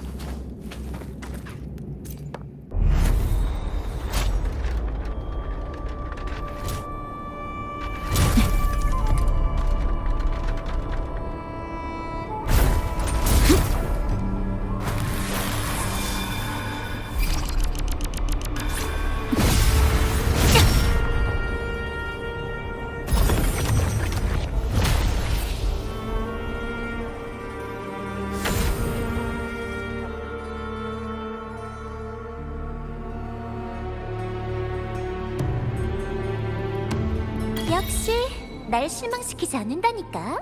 역시 날 실망시키지 않는다니까.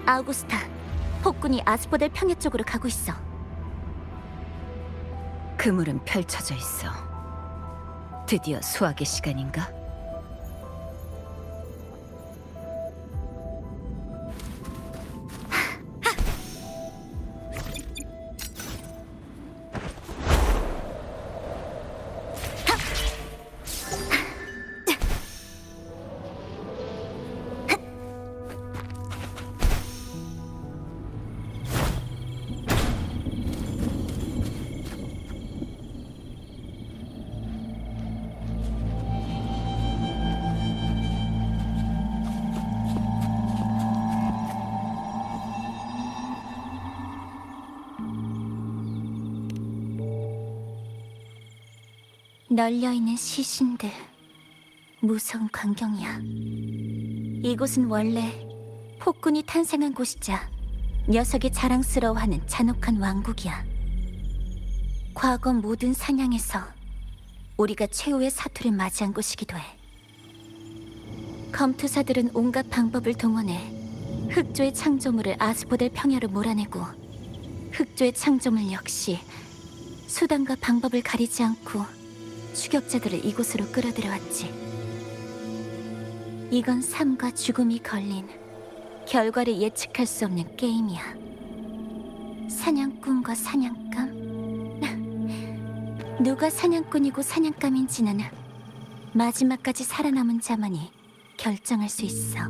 아우구스타, 폭군이 아스포델 평야 쪽으로 가고 있어. 그물은 펼쳐져 있어. 드디어 수학의 시간인가? 널려있는 시신들, 무서운 광경이야. 이곳은 원래 폭군이 탄생한 곳이자 녀석이 자랑스러워하는 잔혹한 왕국이야. 과거 모든 사냥에서 우리가 최후의 사투를 맞이한 곳이기도 해. 검투사들은 온갖 방법을 동원해 흑조의 창조물을 아스포델 평야로 몰아내고, 흑조의 창조물 역시 수단과 방법을 가리지 않고 추격자들을 이곳으로 끌어들여왔지. 이건 삶과 죽음이 걸린, 결과를 예측할 수 없는 게임이야. 사냥꾼과 사냥감? 누가 사냥꾼이고 사냥감인지는 마지막까지 살아남은 자만이 결정할 수 있어.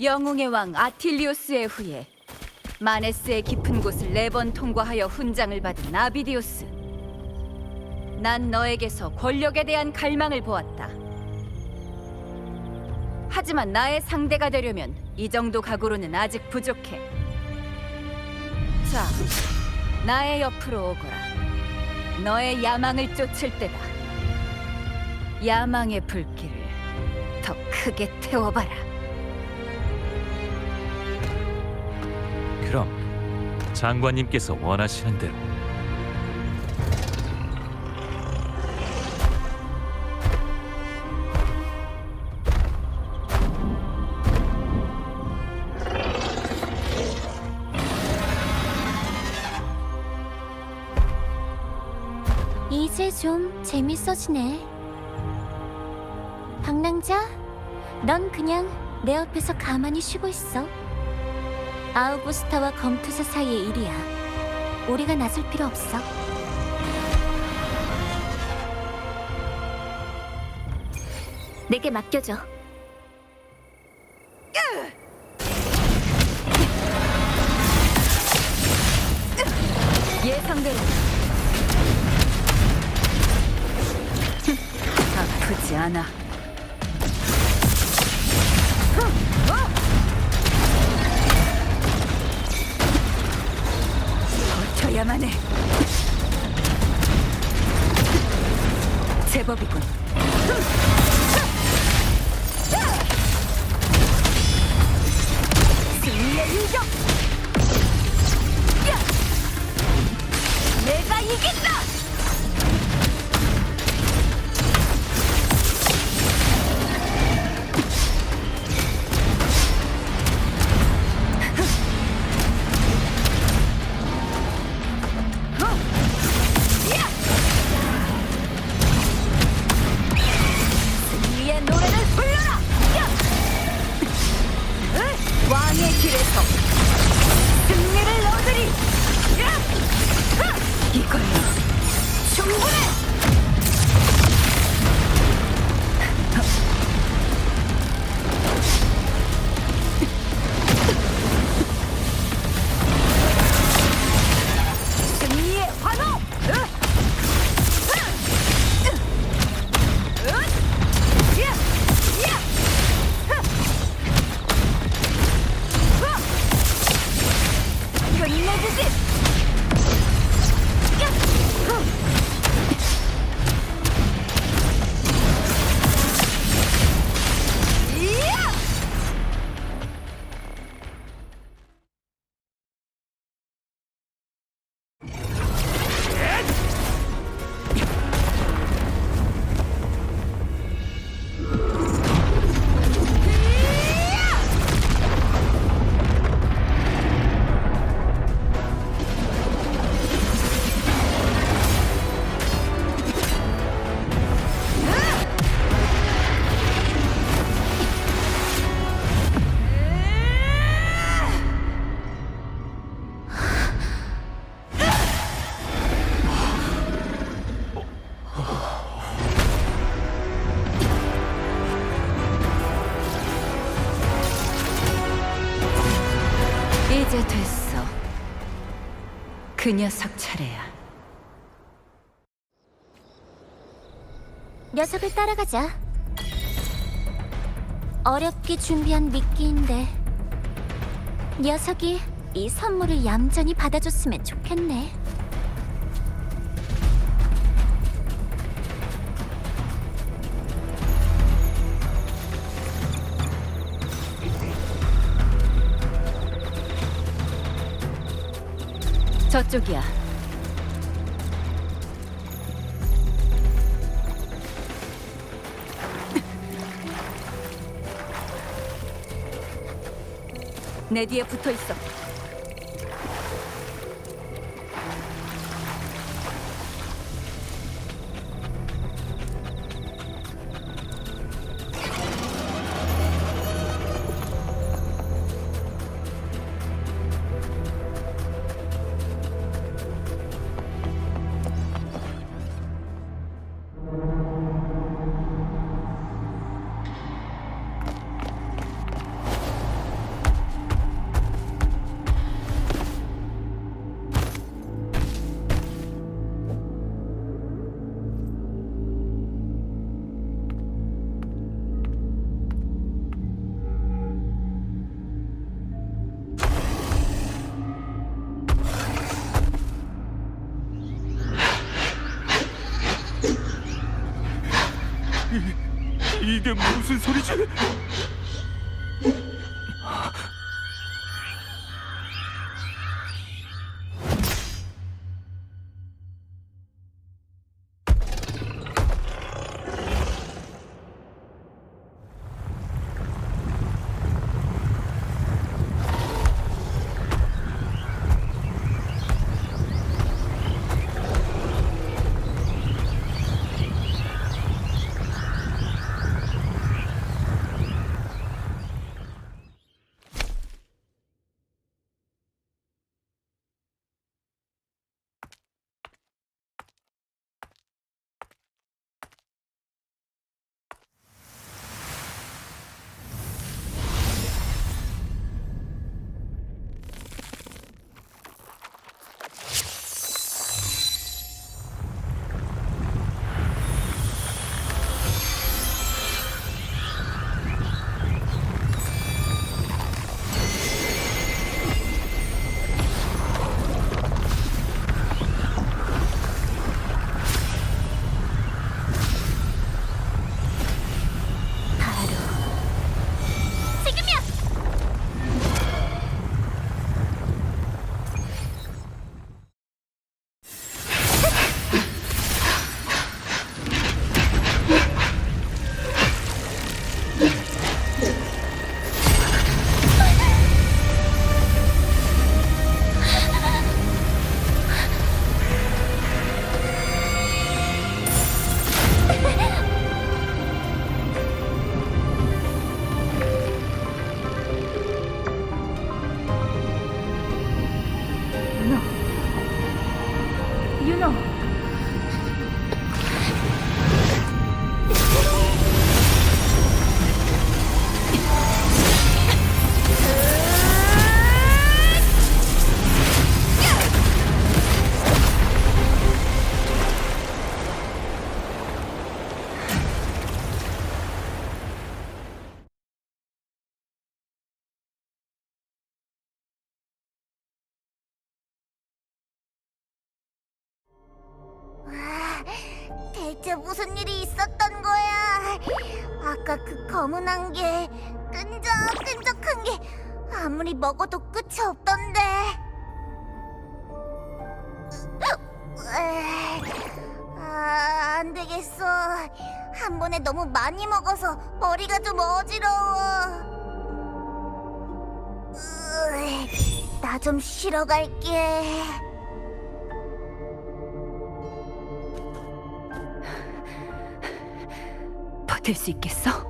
영웅의 왕 아틸리오스의 후예, 마네스의 깊은 곳을 4번 통과하여 훈장을 받은 아비디오스. 난 너에게서 권력에 대한 갈망을 보았다. 하지만 나의 상대가 되려면 이 정도 각오로는 아직 부족해. 자, 나의 옆으로 오거라. 너의 야망을 쫓을 때다. 야망의 불길을 더 크게 태워봐라. 그럼 장관님께서 원하시는 대로. 이제 좀 재밌어지네. 방랑자, 넌 그냥 내 옆에서 가만히 쉬고 있어. 아우구스타와 검투사 사이의 일이야. 우리가 나설 필요 없어. 내게 맡겨줘. 예상대로. 아프지 않아. 버텨야만 해. 제법이군. 승리의 일격! 내가 이긴다! 승리의 노래를 불러라! 왕의 길에서 보여주지. 이제 됐어. 그 녀석 차례야. 녀석을 따라가자. 어렵게 준비한 미끼인데 녀석이 이 선물을 얌전히 받아줬으면 좋겠네. 저쪽이야. 내 뒤에 붙어 있어. 이게 무슨 소리지? 대체 무슨 일이 있었던 거야? 아까 그 검은 안개, 끈적끈적한 게 아무리 먹어도 끝이 없던데. 안 되겠어. 한 번에 너무 많이 먹어서 머리가 좀 어지러워. 나 좀 쉬러 갈게. 버틸 수 있겠어?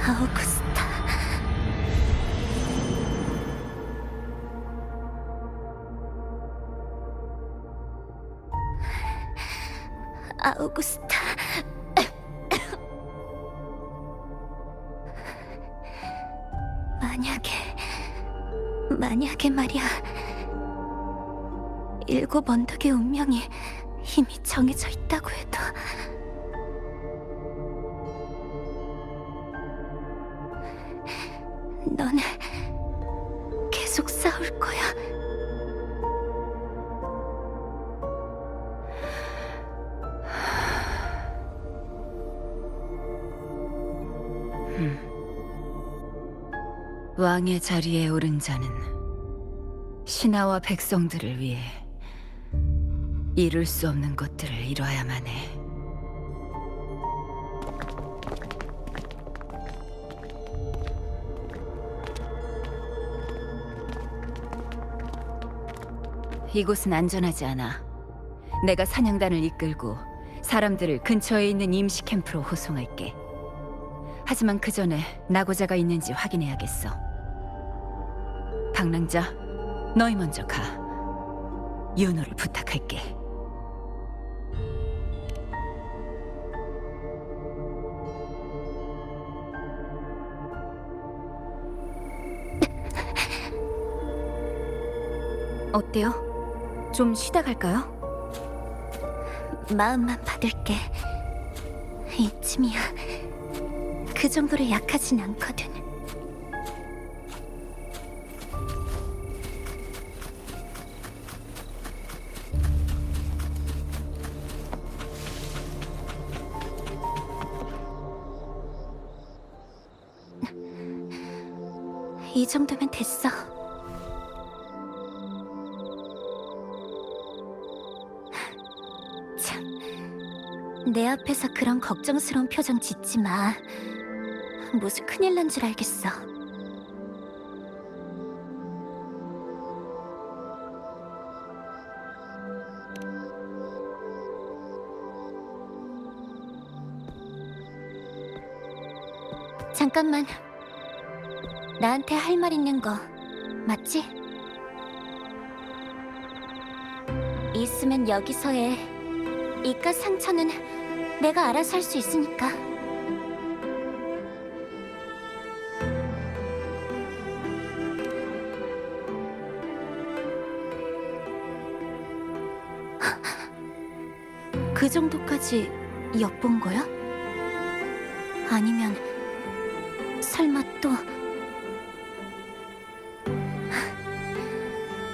아우구스타. 아우구스타. 만약에 말이야. 7 언덕의 운명이 이미 정해져 있다고 해도 너는 계속 싸울 거야. 왕의 자리에 오른 자는 신하와 백성들을 위해 이룰 수 없는 것들을 이뤄야만 해. 이곳은 안전하지 않아. 내가 사냥단을 이끌고 사람들을 근처에 있는 임시 캠프로 호송할게. 하지만 그 전에 나고자가 있는지 확인해야겠어. 방랑자, 너희 먼저 가. 윤호를 부탁할게. 어때요? 좀 쉬다 갈까요? 마음만 받을게. 이쯤이야. 그 정도로 약하진 않거든. 이 정도면 됐어. 참, 내 앞에서 그런 걱정스러운 표정 짓지 마. 무슨 큰일 난 줄 알겠어. 잠깐만. 나한테 할 말 있는 거 맞지? 있으면 여기서 해. 이깟 상처는 내가 알아서 할 수 있으니까. 그 정도까지 엿본 거야? 아니면 설마 또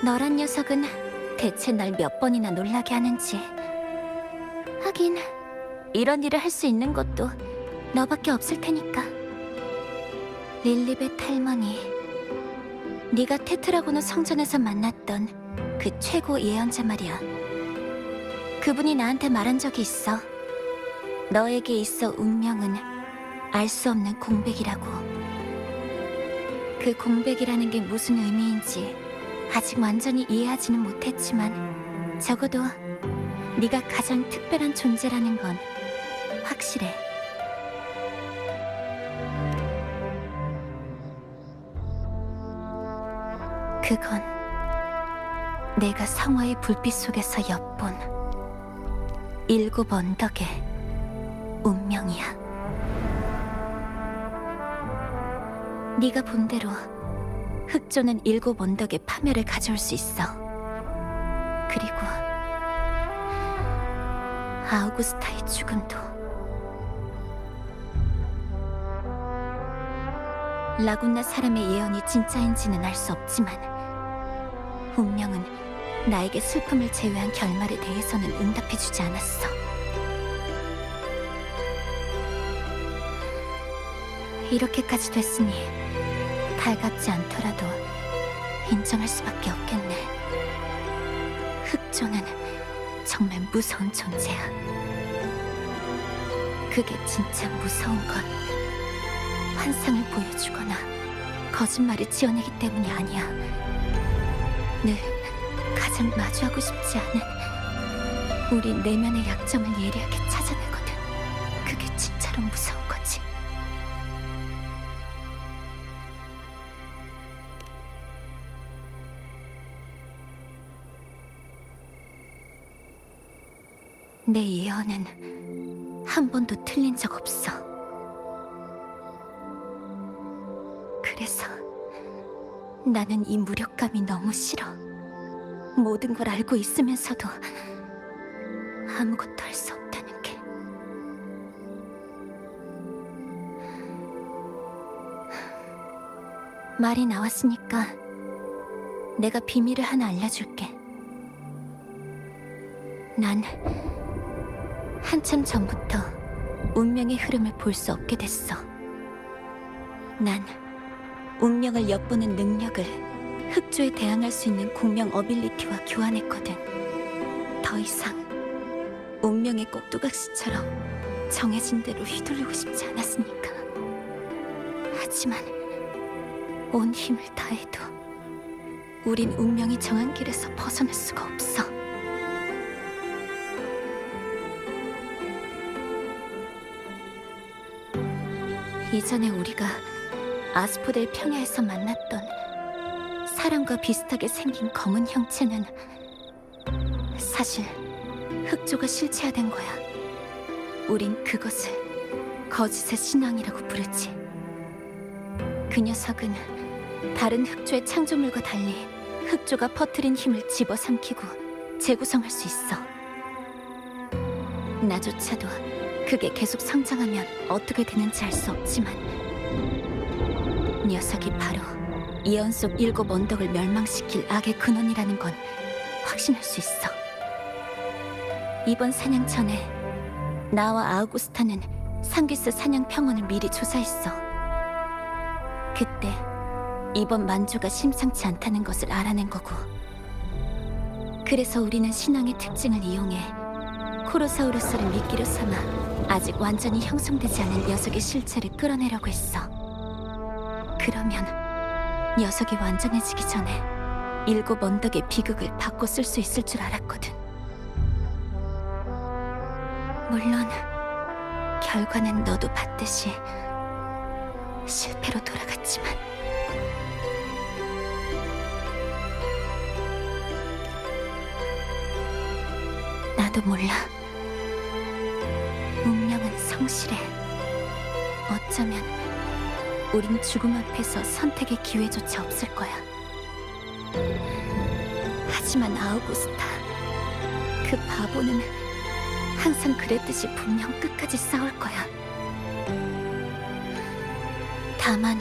너란 녀석은 대체 날 몇 번이나 놀라게 하는지. 하긴 이런 일을 할 수 있는 것도 너밖에 없을 테니까. 릴리벳 할머니, 네가 테트라고노 성전에서 만났던 그 최고 예언자 말이야. 그분이 나한테 말한 적이 있어. 너에게 있어 운명은 알 수 없는 공백이라고. 그 공백이라는 게 무슨 의미인지 아직 완전히 이해하지는 못했지만 적어도 네가 가장 특별한 존재라는 건 확실해. 그건 내가 성화의 불빛 속에서 엿본 7 언덕의 운명이야. 네가 본 대로 흑조는 7 언덕의 파멸을 가져올 수 있어. 그리고 아우구스타의 죽음도. 라군나 사람의 예언이 진짜인지는 알 수 없지만 운명은 나에게 슬픔을 제외한 결말에 대해서는 응답해주지 않았어. 이렇게까지 됐으니 달갑지 않더라도 인정할 수밖에 없겠네. 흑조는 정말 무서운 존재야. 그게 진짜 무서운 건 환상을 보여주거나 거짓말을 지어내기 때문이 아니야. 늘 가장 마주하고 싶지 않은 우리 내면의 약점을 예리하게 찾아내거든. 그게 진짜로 무서운 거지. 내 예언은 한 번도 틀린 적 없어. 그래서 나는 이 무력감이 너무 싫어. 모든 걸 알고 있으면서도 아무것도 할 수 없다는 게. 말이 나왔으니까 내가 비밀을 하나 알려줄게. 난 한참 전부터 운명의 흐름을 볼 수 없게 됐어. 난 운명을 엿보는 능력을 흑조에 대항할 수 있는 공명 어빌리티와 교환했거든. 더 이상 운명의 꼭두각시처럼 정해진 대로 휘둘리고 싶지 않았으니까. 하지만 온 힘을 다해도 우린 운명이 정한 길에서 벗어날 수가 없어. 이전에 우리가 아스포델 평야에서 만났던 사람과 비슷하게 생긴 검은 형체는 사실 흑조가 실체화된 거야. 우린 그것을 거짓의 신앙이라고 부르지. 그 녀석은 다른 흑조의 창조물과 달리 흑조가 퍼뜨린 힘을 집어삼키고 재구성할 수 있어. 나조차도 그게 계속 성장하면 어떻게 되는지 알 수 없지만 녀석이 바로 예언 속 7 언덕을 멸망시킬 악의 근원이라는 건 확신할 수 있어. 이번 사냥 전에 나와 아우구스타는 상기스 사냥 평원을 미리 조사했어. 그때 이번 만조가 심상치 않다는 것을 알아낸 거고. 그래서 우리는 신앙의 특징을 이용해 코로사우루스를 미끼로 삼아 아직 완전히 형성되지 않은 녀석의 실체를 끌어내려고 했어. 그러면 녀석이 완전해지기 전에 7 언덕의 비극을 바꿔 쓸 수 있을 줄 알았거든. 물론 결과는 너도 봤듯이 실패로 돌아갔지만 나도 몰라. 운명은 성실해. 어쩌면 우린 죽음 앞에서 선택의 기회조차 없을 거야. 하지만 아우구스타, 그 바보는 항상 그랬듯이 분명 끝까지 싸울 거야. 다만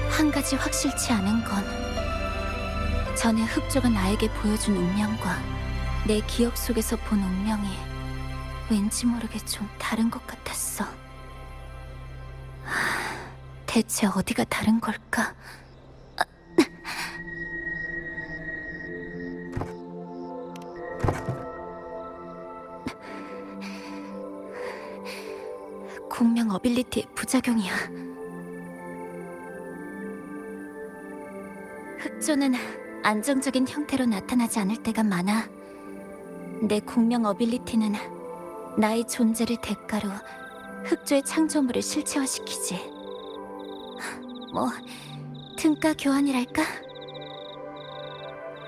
한 가지 확실치 않은 건 전에 흑조가 나에게 보여준 운명과 내 기억 속에서 본 운명이 왠지 모르게 좀 다른 것 같았어. 대체 어디가 다른 걸까? 공명 어빌리티의 부작용이야. 흑조는 안정적인 형태로 나타나지 않을 때가 많아. 내 공명 어빌리티는 나의 존재를 대가로 흑조의 창조물을 실체화시키지. 뭐 등가 교환이랄까?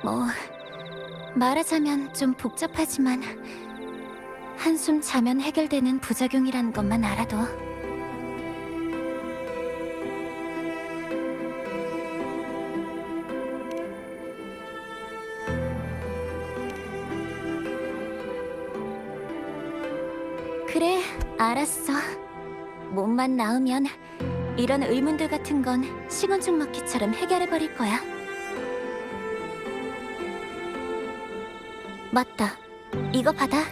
뭐 말하자면 좀 복잡하지만 한숨 자면 해결되는 부작용이란 것만 알아도. 그래, 알았어. 몸만 나으면 이런 의문들 같은 건 식은죽 먹기처럼 해결해버릴 거야. 맞다. 이거 받아.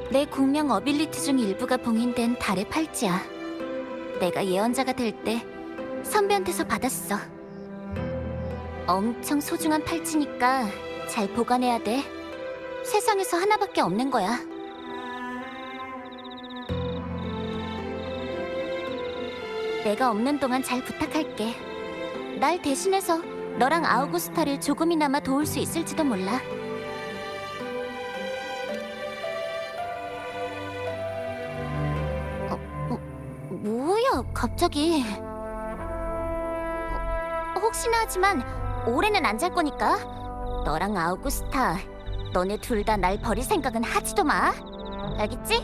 내 공명 어빌리티 중 일부가 봉인된 달의 팔찌야. 내가 예언자가 될 때 선배한테서 받았어. 엄청 소중한 팔찌니까 잘 보관해야 돼. 세상에서 하나밖에 없는 거야. 내가 없는 동안 잘 부탁할게. 날 대신해서 너랑 아우구스타를 조금이나마 도울 수 있을지도 몰라. 뭐야, 갑자기. 혹시나 하지만 올해는 안 잘 거니까 너랑 아우구스타, 너네 둘 다 날 버릴 생각은 하지도 마. 알겠지?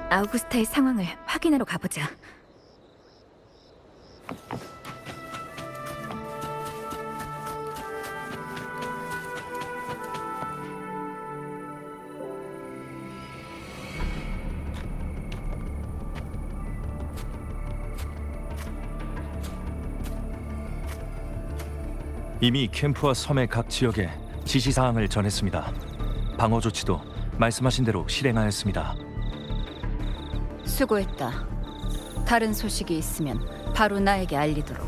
아우구스타의 상황을 확인하러 가보자. 이미 캠프와 섬의 각 지역에 지시사항을 전했습니다. 방어 조치도 말씀하신 대로 실행하였습니다. 수고했다. 다른 소식이 있으면 바로 나에게 알리도록.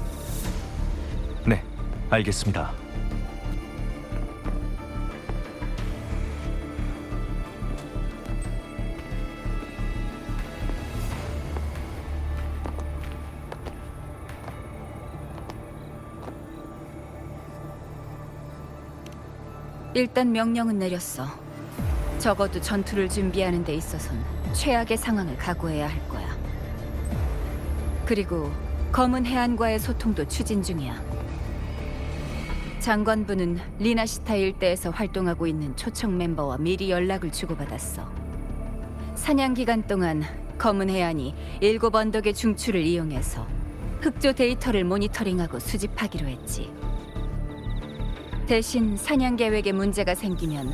네, 알겠습니다. 일단 명령은 내렸어. 적어도 전투를 준비하는 데 있어선 최악의 상황을 각오해야 할 거야. 그리고 검은 해안과의 소통도 추진 중이야. 장관부는 리나시타 일대에서 활동하고 있는 초청 멤버와 미리 연락을 주고받았어. 사냥 기간 동안 검은 해안이 7 언덕의 중추를 이용해서 흑조 데이터를 모니터링하고 수집하기로 했지. 대신 사냥 계획에 문제가 생기면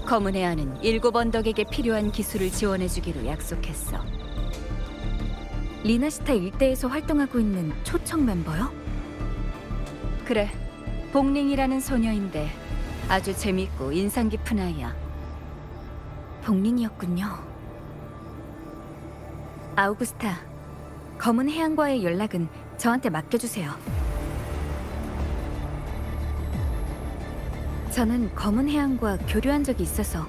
검은 해안은 7 언덕에게 필요한 기술을 지원해주기로 약속했어. 리나시타 일대에서 활동하고 있는 초청 멤버요? 그래, 복링이라는 소녀인데 아주 재밌고 인상 깊은 아이야. 복링이었군요. 아우구스타, 검은 해안과의 연락은 저한테 맡겨주세요. 저는 검은 해안과 교류한 적이 있어서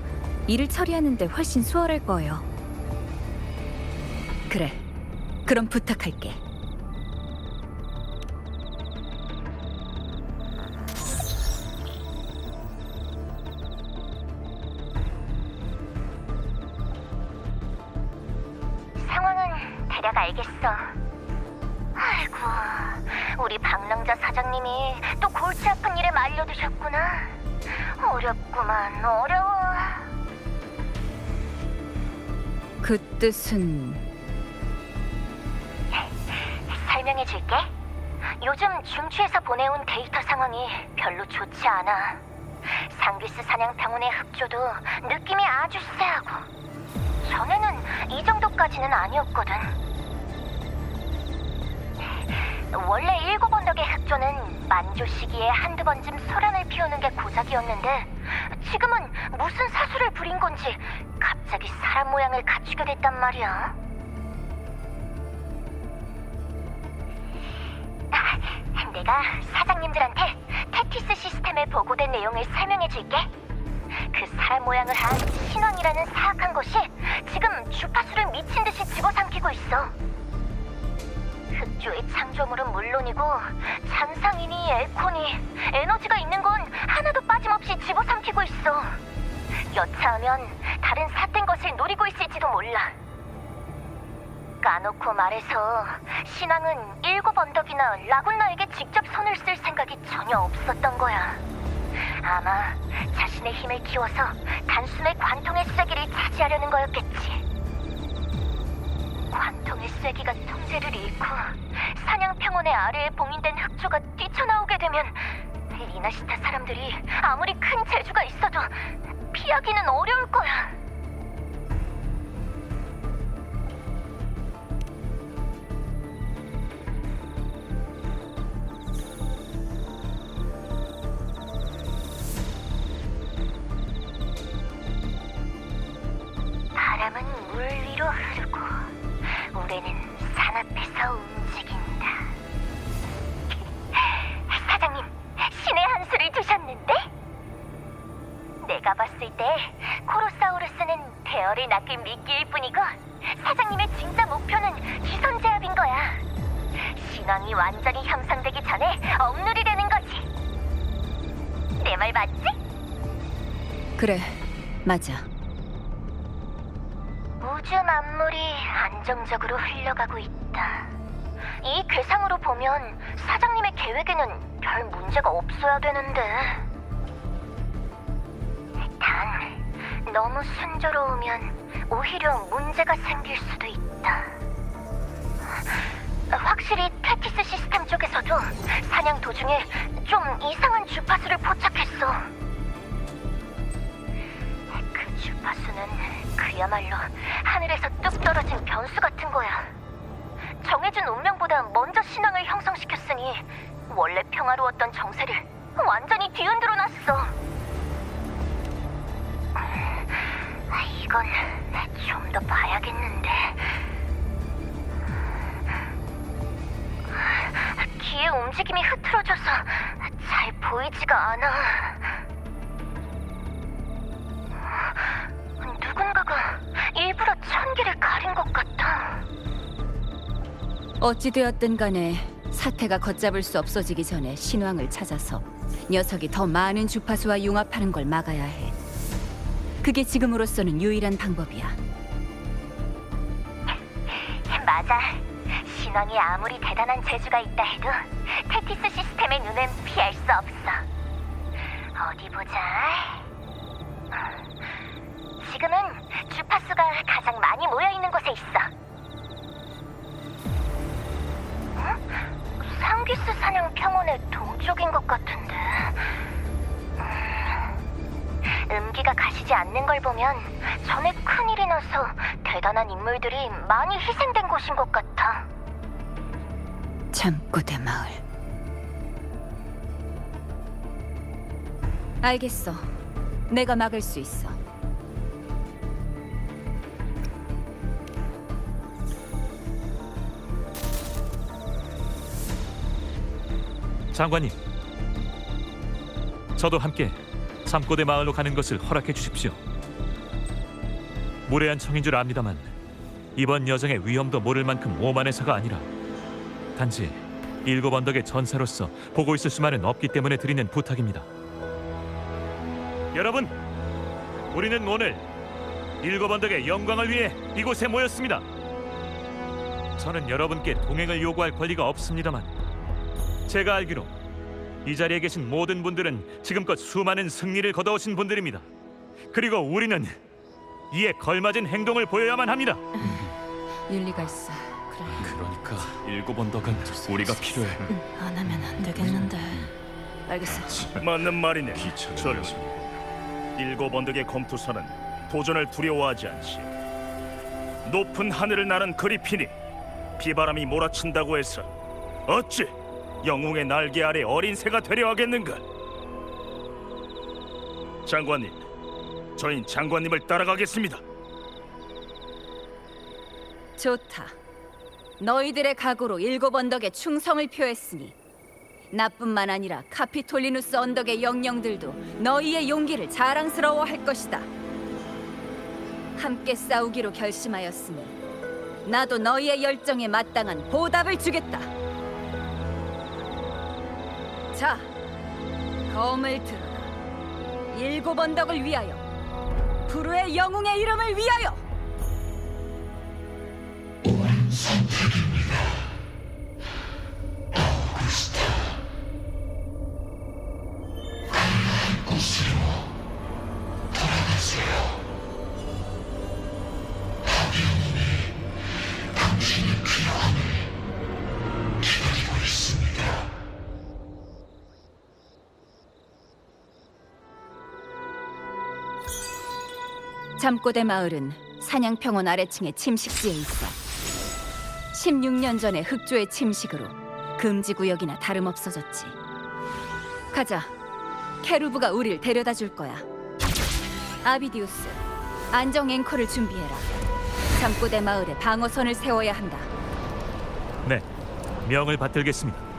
일을 처리하는데 훨씬 수월할 거예요. 그래, 그럼 부탁할게. 상황은 대략 알겠어. 아이고, 우리 방랑자 사장님이 또 골치 아픈 일에 말려드셨구나. 어렵구만, 어려워. 그 뜻은... 설명해줄게. 요즘 중추에서 보내온 데이터 상황이 별로 좋지 않아. 상귀스 사냥평원의 흑조도 느낌이 아주 쎄하고 전에는 이 정도까지는 아니었거든. 원래 7언덕의 흑조는 만조 시기에 한두 번쯤 소란을 피우는 게 고작이었는데 지금은 무슨 사수를 부린 건지 갑자기 사람 모양을 갖추게 됐단 말이야. 내가 사장님들한테 테티스 시스템에 보고된 내용을 설명해줄게. 그 사람 모양을 한 신왕이라는 사악한 것이 지금 주파수를 미친 듯이 집어삼키고 있어. 흑조의 창조물은 물론이고 잔상이니 엘코니 에너지가 있는 건 하나도 빠짐없이 집어삼키고 있어. 여차하면 다른 삿된 것을 노리고 있을지도 몰라. 까놓고 말해서 신왕은 7언덕이나 라군나에게 직접 손을 쓸 생각이 전혀 없었던 거야. 아마 자신의 힘을 키워서 단숨에 관통의 쐐기를 차지하려는 거였겠지. 관통의 쐐기가 통제를 잃고 사냥평원의 아래에 봉인된 흑조가 뛰쳐나오게 되면 리나시타 사람들이 아무리 큰 재주가 있어도 피하기는 어려울 거야. 바람은 물 위로 흐르고 우레는 산 앞에서 움직인다. 사장님, 신의 한 수를 두셨는데? 내가 봤을 때 코로사우루스는 대어를 낚은 미끼일 뿐이고 사장님의 진짜 목표는 기선 제압인 거야. 신왕이 완전히 형성되기 전에 억누리려는 거지. 내 말 맞지? 그래, 맞아. 우주 만물이 안정적으로 흘러가고 있다. 이 괴상으로 보면 사장님의 계획에는 별 문제가 없어야 되는데. 단, 너무 순조로우면 오히려 문제가 생길 수도 있다. 확실히 테티스 시스템 쪽에서도 사냥 도중에 좀 이상한 주파수를 포착했어. 그 주파수는 그야말로 하늘에서 뚝 떨어진 변수 같은 거야. 정해진 운명보다 먼저 신앙을 형성시켰으니 원래 평화로웠던 정세를 완전히 뒤흔들어 놨어. 이건 좀 더 봐야겠는데. 기의 움직임이 흐트러져서 잘 보이지가 않아. 누군가가 일부러 천기를 가린 것 같아. 어찌되었든 간에 사태가 걷잡을 수 없어지기 전에 신왕을 찾아서 녀석이 더 많은 주파수와 융합하는 걸 막아야 해. 그게 지금으로서는 유일한 방법이야. 맞아. 신왕이 아무리 대단한 재주가 있다 해도 테티스 시스템의 눈은 피할 수 없어. 어디 보자. 지금은 주파수가 가장 많이 모여있는 곳에 있어. 상귀스 사냥 평원의 동쪽인 것 같은데. 음기가 가시지 않는 걸 보면 전에 큰일이 나서 대단한 인물들이 많이 희생된 곳인 것 같아. 잠꼬대 마을. 알겠어. 내가 막을 수 있어. 장관님, 저도 함께 잠꼬대 마을로 가는 것을 허락해 주십시오. 무례한 청인 줄 압니다만 이번 여정의 위험도 모를 만큼 오만해서가 아니라 단지 7언덕의 전사로서 보고 있을 수만은 없기 때문에 드리는 부탁입니다. 여러분, 우리는 오늘 7언덕의 영광을 위해 이곳에 모였습니다. 저는 여러분께 동행을 요구할 권리가 없습니다만 제가 알기로 이 자리에 계신 모든 분들은 지금껏 수많은 승리를 거둬오신 분들입니다. 그리고 우리는 이에 걸맞은 행동을 보여야만 합니다. 일리가 있어. 그래. 그러니까 일곱 언덕은 우리가 필요해. 안 하면 안 되겠는데. 알겠어. 맞는 말이네. 젊은 일곱 언덕의 검투사는 도전을 두려워하지 않지. 높은 하늘을 나는 그리핀이 비바람이 몰아친다고 해서 어찌 영웅의 날개 아래 어린 새가 되려 하겠는가? 장관님, 저흰 장관님을 따라가겠습니다. 좋다. 너희들의 각오로 일곱 언덕에 충성을 표했으니 나뿐만 아니라 카피톨리누스 언덕의 영령들도 너희의 용기를 자랑스러워할 것이다. 함께 싸우기로 결심하였으니 나도 너희의 열정에 마땅한 보답을 주겠다. 자, 검을 들어라. 일곱 언덕을 위하여, 부르의 영웅의 이름을 위하여. 잠꼬대 마을은 사냥평원 아래층의 침식지에 있어 16년 전의 흑조의 침식으로 금지구역이나 다름없어졌지. 가자. 케루브가 우릴 데려다 줄 거야. 아비디우스, 안정 앵커를 준비해라. 잠꼬대 마을에 방어선을 세워야 한다. 네, 명을 받들겠습니다.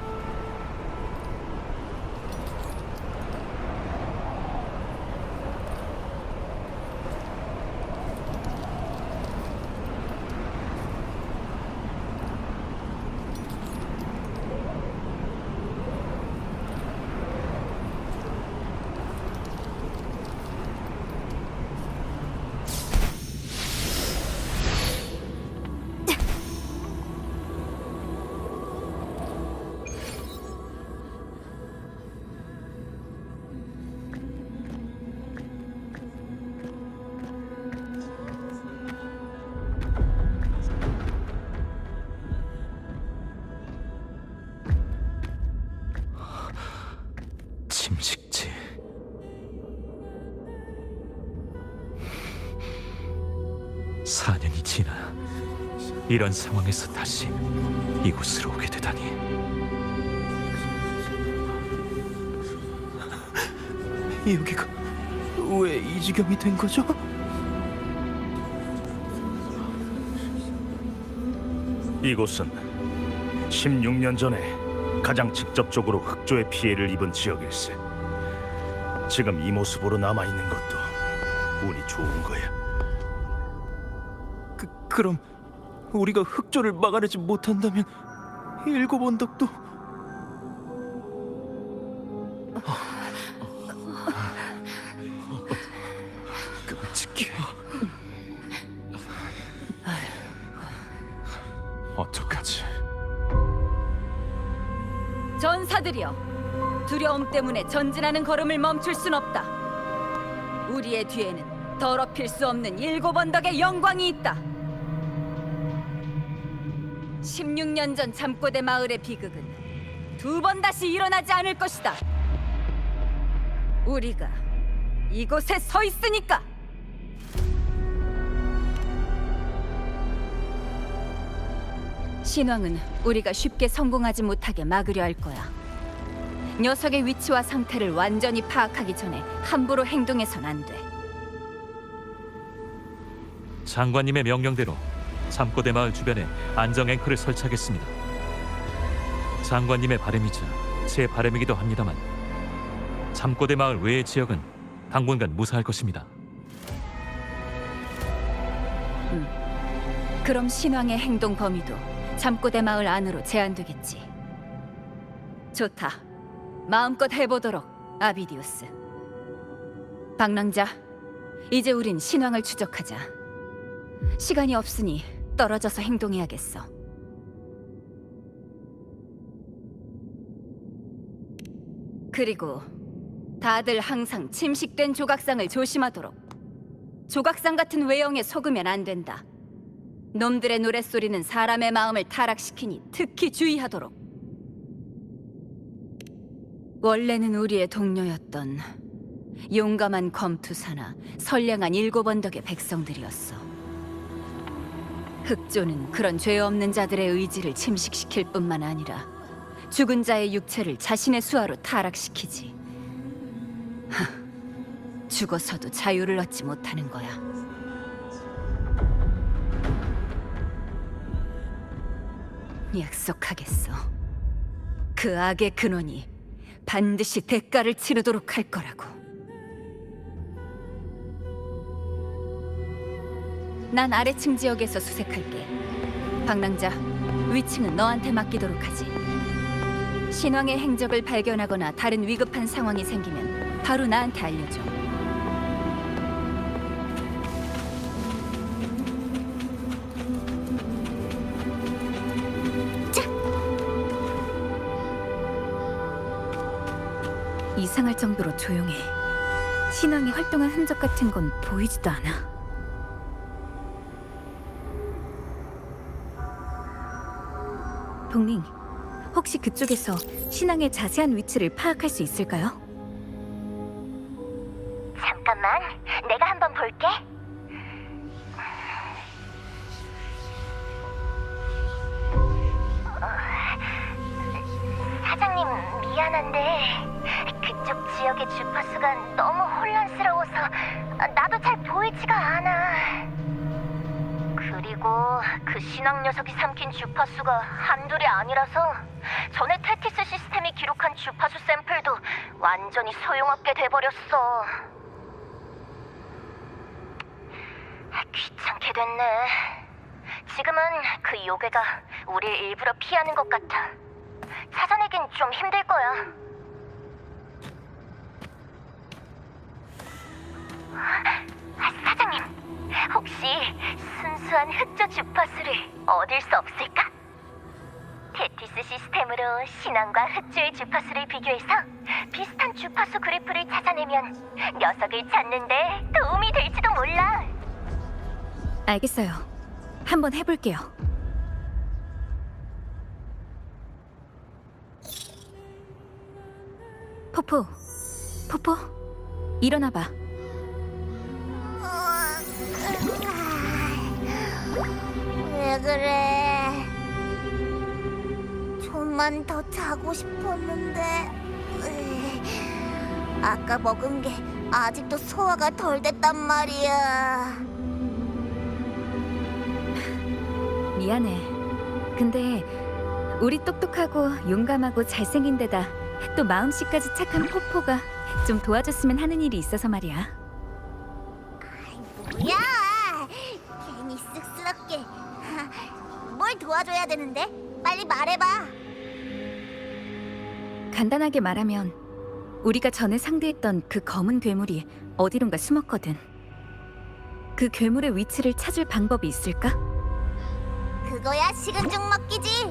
침식지. 사 년이 지나 이런 상황에서 다시 이곳으로 오게 되다니. 여기가 왜 이 지경이 된 거죠? 이곳은 16년 전에 가장 직접적으로 흑조의 피해를 입은 지역일세. 지금 이 모습으로 남아있는 것도 운이 좋은 거야. 그럼 우리가 흑조를 막아내지 못한다면 일곱 언덕도 끔찍해. 어떡하지? 전사들이여, 두려움 때문에 전진하는 걸음을 멈출 순 없다. 우리의 뒤에는 더럽힐 수 없는 일곱 언덕의 영광이 있다. 16년 전 잠꼬대 마을의 비극은 두 번 다시 일어나지 않을 것이다. 우리가 이곳에 서 있으니까. 신왕은 우리가 쉽게 성공하지 못하게 막으려 할 거야. 녀석의 위치와 상태를 완전히 파악하기 전에 함부로 행동해선 안 돼. 장관님의 명령대로 잠꼬대 마을 주변에 안정 앵커를 설치하겠습니다. 장관님의 바람이자 제 바람이기도 합니다만 잠꼬대 마을 외의 지역은 당분간 무사할 것입니다. 그럼 신왕의 행동 범위도 잠꼬대 마을 안으로 제한되겠지. 좋다. 마음껏 해보도록, 아비디우스. 방랑자, 이제 우린 신왕을 추적하자. 시간이 없으니 떨어져서 행동해야겠어. 그리고 다들 항상 침식된 조각상을 조심하도록. 조각상 같은 외형에 속으면 안 된다. 놈들의 노랫소리는 사람의 마음을 타락시키니 특히 주의하도록. 원래는 우리의 동료였던 용감한 검투사나 선량한 7 언덕의 백성들이었어. 흑조는 그런 죄 없는 자들의 의지를 침식시킬 뿐만 아니라 죽은 자의 육체를 자신의 수하로 타락시키지. 죽어서도 자유를 얻지 못하는 거야. 약속하겠어. 그 악의 근원이 반드시 대가를 치르도록 할 거라고. 난 아래층 지역에서 수색할게. 방랑자, 위층은 너한테 맡기도록 하지. 신왕의 행적을 발견하거나 다른 위급한 상황이 생기면 바로 나한테 알려줘. 이상할 정도로 조용해. 신왕이 활동한 흔적 같은 건 보이지도 않아. 동ling, 혹시 그쪽에서 신왕의 자세한 위치를 파악할 수 있을까요? 잠깐만, 내가 한번 볼게. 사장님, 미안한데 그쪽 지역의 주파수가 너무 혼란스러워서 나도 잘 보이지가 않아. 그리고 그 신왕 녀석이 삼킨 주파수가 한둘이 아니라서 전에 테티스 시스템이 기록한 주파수 샘플도 완전히 소용없게 돼버렸어. 귀찮게 됐네. 지금은 그 요괴가 우릴 일부러 피하는 것 같아. 찾아내긴 좀 힘들 거야. 사장님, 혹시 순수한 흑조 주파수를 얻을 수 없을까? 테티스 시스템으로 신왕과 흑조의 주파수를 비교해서 비슷한 주파수 그래프를 찾아내면 녀석을 찾는데 도움이 될지도 몰라. 알겠어요. 한번 해볼게요. 포포, 포포, 일어나봐. 왜 그래? 좀만 더 자고 싶었는데. 아까 먹은 게 아직도 소화가 덜 됐단 말이야. 미안해. 근데 우리 똑똑하고 용감하고 잘생긴 데다 또 마음씨까지 착한 포포가 좀 도와줬으면 하는 일이 있어서 말이야. 뭐야? 괜히 쓱스럽게. 뭘 도와줘야 되는데? 빨리 말해봐. 간단하게 말하면 우리가 전에 상대했던 그 검은 괴물이 어디론가 숨었거든. 그 괴물의 위치를 찾을 방법이 있을까? 그거야 식은 죽 먹기지.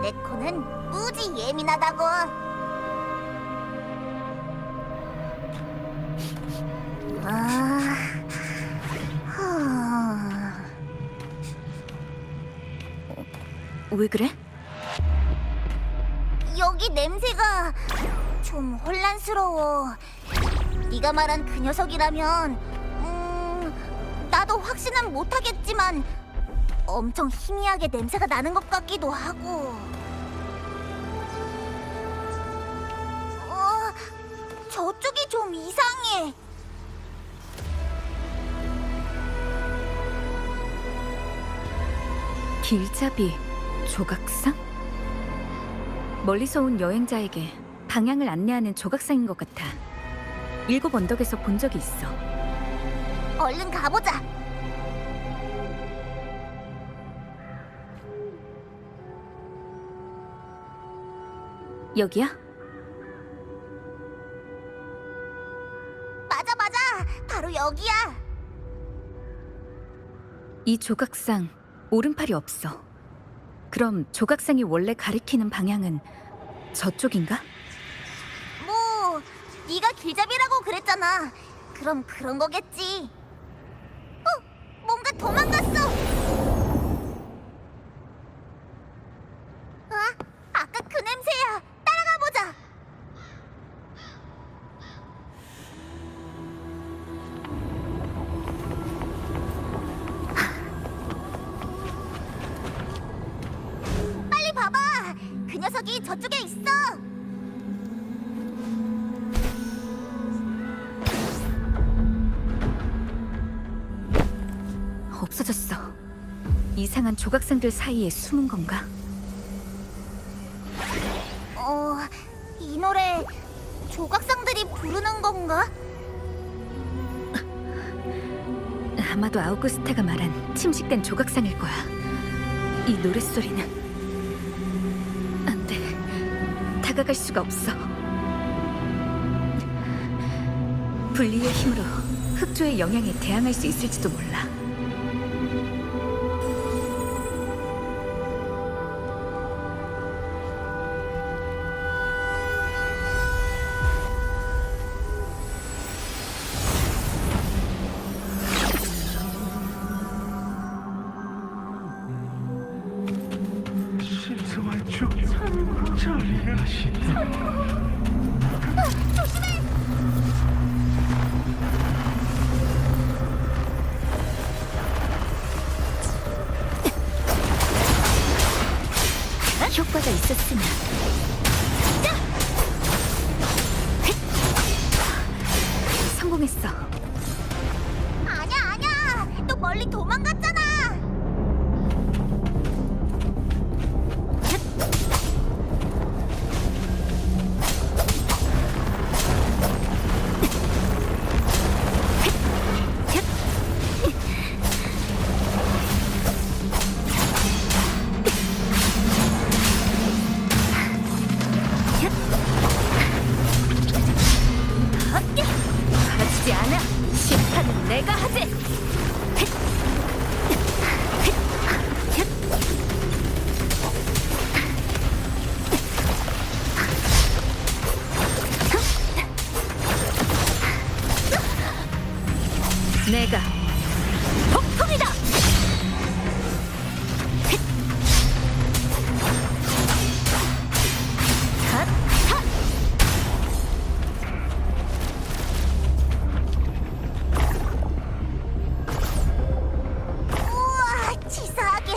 내 코는 무지 예민하다고. 왜 그래? 여기 냄새가 좀 혼란스러워. 네가 말한 그 녀석이라면 나도 확신은 못하겠지만 엄청 희미하게 냄새가 나는 것 같기도 하고. 저쪽이 좀 이상해. 길잡이 조각상? 멀리서 온 여행자에게 방향을 안내하는 조각상인 것 같아. 7 언덕에서 본 적이 있어. 얼른 가보자. 여기야? 맞아. 바로 여기야. 이 조각상 오른팔이 없어. 그럼 조각상이 원래 가리키는 방향은 저쪽인가? 뭐 네가 길잡이라고 그랬잖아. 그럼 그런 거겠지. 뭔가 도망갔어. 저쪽에 있어. 없어졌어. 이상한 조각상들 사이에 숨은 건가? 이 노래 조각상들이 부르는 건가? 아마도 아우구스타가 말한 침식된 조각상일 거야. 이 노랫소리는 안 돼. 다가갈 수가 없어. 분리의 힘으로 흑조의 영향에 대항할 수 있을지도 몰라. 효과가 있었으나 성공했어. 아니야. 또 멀리 도망갔잖아. 가지지 않아. 심판은 내가 하지. 내가 폭풍이다. 우와, 치사하게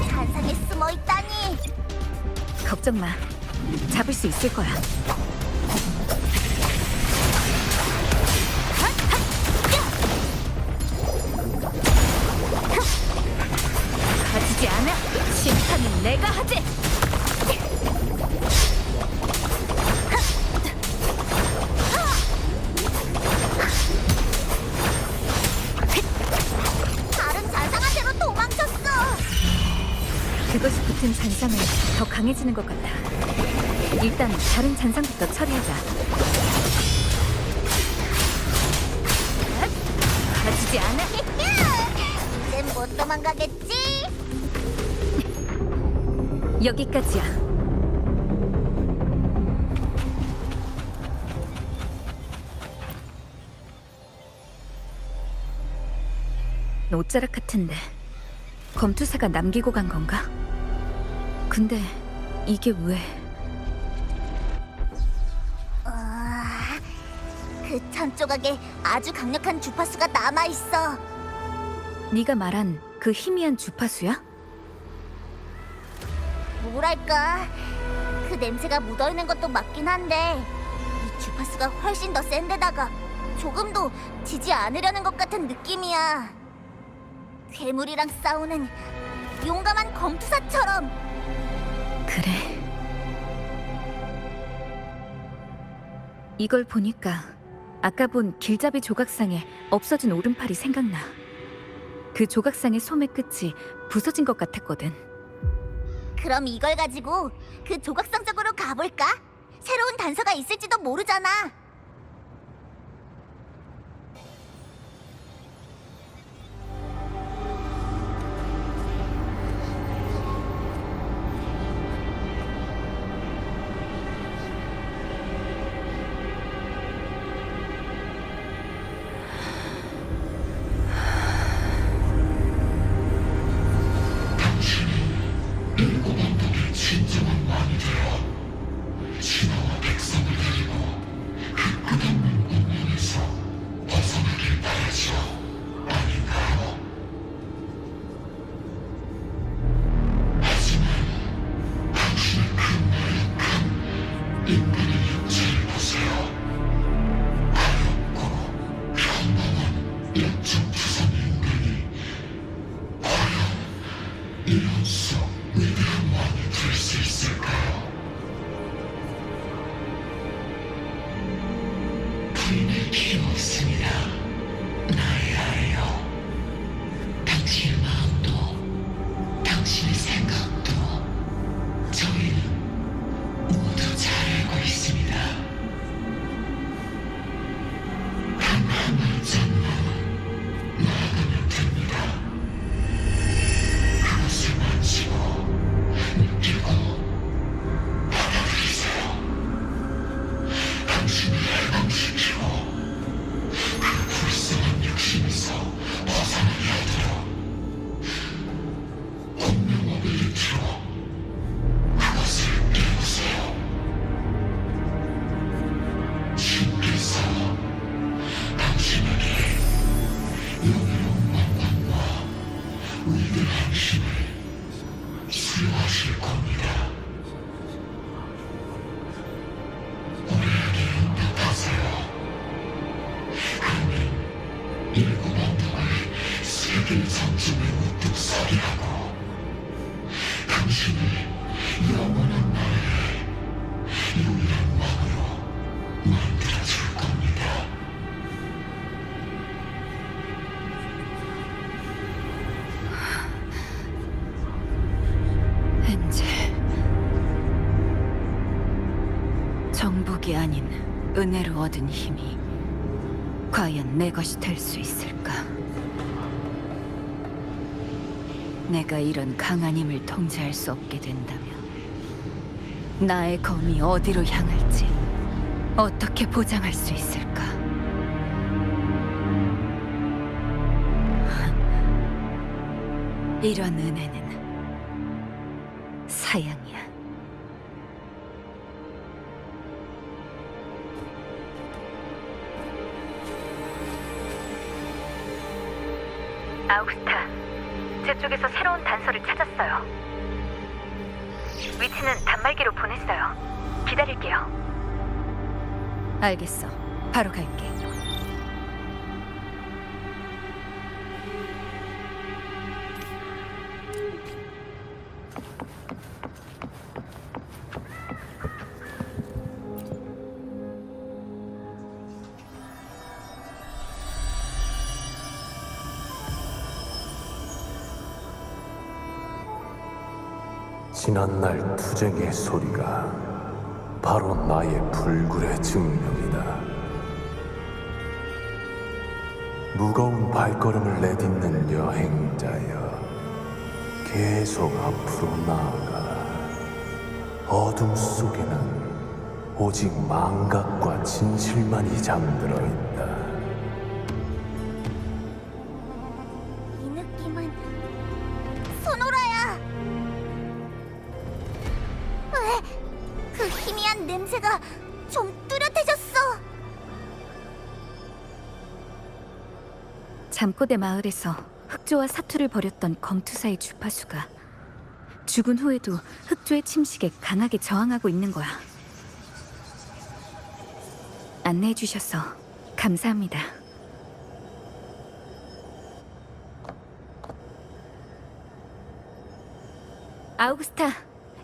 잔상에 숨어 있다니. 걱정 마. 잡을 수 있을 거야. 가지지 않아. 심판은 내가 하지. 다른 잔상한테로 도망쳤어. 그것이 붙은 잔상은 더 강해지는 것 같아. 일단 다른 잔상부터 처리하자. 가지지 않아. 이젠 못 도망가겠지? 여기까지야. 옷자락 같은데 검투사가 남기고 간 건가? 근데 이게 왜? 그 천 조각에 아주 강력한 주파수가 남아있어. 네가 말한 그 희미한 주파수야? 뭐랄까, 그 냄새가 묻어있는 것도 맞긴 한데 이 주파수가 훨씬 더 센데다가 조금도 지지 않으려는 것 같은 느낌이야. 괴물이랑 싸우는 용감한 검투사처럼. 그래. 이걸 보니까 아까 본 길잡이 조각상에 없어진 오른팔이 생각나. 그 조각상의 소매 끝이 부서진 것 같았거든. 그럼 이걸 가지고 그 조각상 쪽으로 가볼까? 새로운 단서가 있을지도 모르잖아. 엔젤. 정복이 아닌 은혜로 얻은 힘이 과연 내 것이 될 수 있을까? 내가 이런 강한 힘을 통제할 수 없게 된다면 나의 검이 어디로 향할지 어떻게 보장할 수 있을까? 이런 은혜는 사양이야. 아우구스타, 제 쪽에서 새로운 단서를 찾았어요. 위치는 단말기로 보냈어요. 기다릴게요. 알겠어. 바로 갈게. 지난날 투쟁의 소리가 바로 나의 불굴의 증명이다. 무거운 발걸음을 내딛는 여행자여, 계속 앞으로 나아가라. 어둠 속에는 오직 망각과 진실만이 잠들어 있다. 이 느낌은 소노라야. 왜? 그 희미한 냄새가 좀 뚜렷해졌어. 잠꼬대 마을에서 흑조와 사투를 벌였던 검투사의 주파수가 죽은 후에도 흑조의 침식에 강하게 저항하고 있는 거야. 안내해 주셔서 감사합니다. 아우구스타,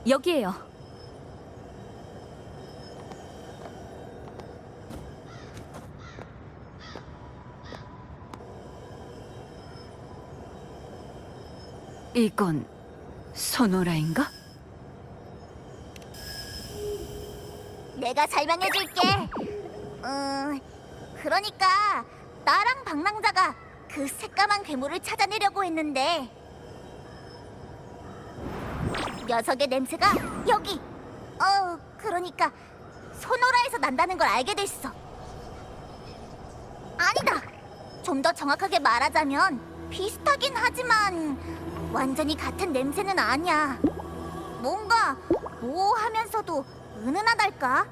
여기에요. 이건 소노라인가? 내가 설명해줄게. 그러니까 나랑 방랑자가 그 새까만 괴물을 찾아내려고 했는데 녀석의 냄새가 여기. 그러니까 소노라에서 난다는 걸 알게 됐어. 아니다. 좀 더 정확하게 말하자면 비슷하긴 하지만 완전히 같은 냄새는 아니야. 뭔가 모호하면서도 은은하달까?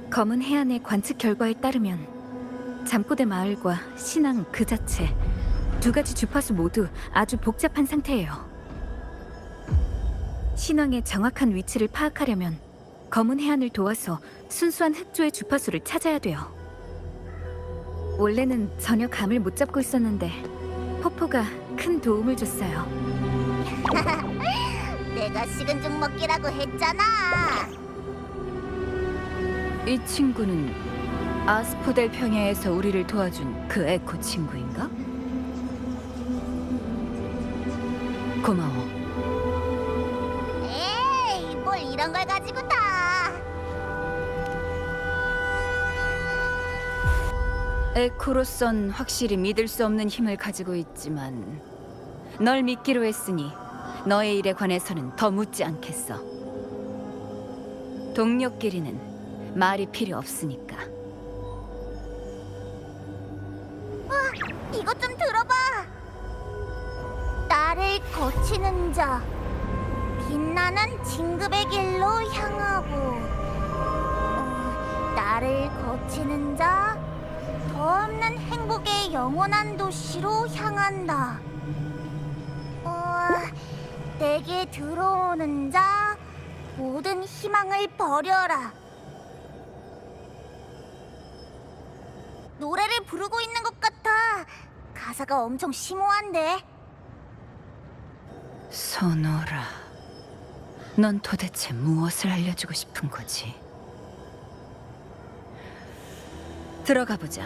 검은 해안의 관측 결과에 따르면 잠꼬대 마을과 신앙 그 자체 두 가지 주파수 모두 아주 복잡한 상태예요. 신앙의 정확한 위치를 파악하려면 검은 해안을 도와서 순수한 흑조의 주파수를 찾아야 돼요. 원래는 전혀 감을 못 잡고 있었는데 포포가 큰 도움을 줬어요. 내가 식은 죽 먹기라고 했잖아. 이 친구는 아스포델 평야에서 우리를 도와준 그 에코 친구인가? 고마워. 에이, 뭘 이런 걸 가지고 다. 에코로선 확실히 믿을 수 없는 힘을 가지고 있지만 널 믿기로 했으니 너의 일에 관해서는 더 묻지 않겠어. 동료끼리는 말이 필요 없으니까. 이것 좀 들어봐. 나를 거치는 자, 빛나는 진급의 길로 향하고, 나를 거치는 자, 더 없는 행복의 영원한 도시로 향한다. 내게 들어오는 자, 모든 희망을 버려라. 노래를 부르고 있는 것 같아. 가사가 엄청 심오한데. 소노라, 넌 도대체 무엇을 알려주고 싶은 거지? 들어가 보자.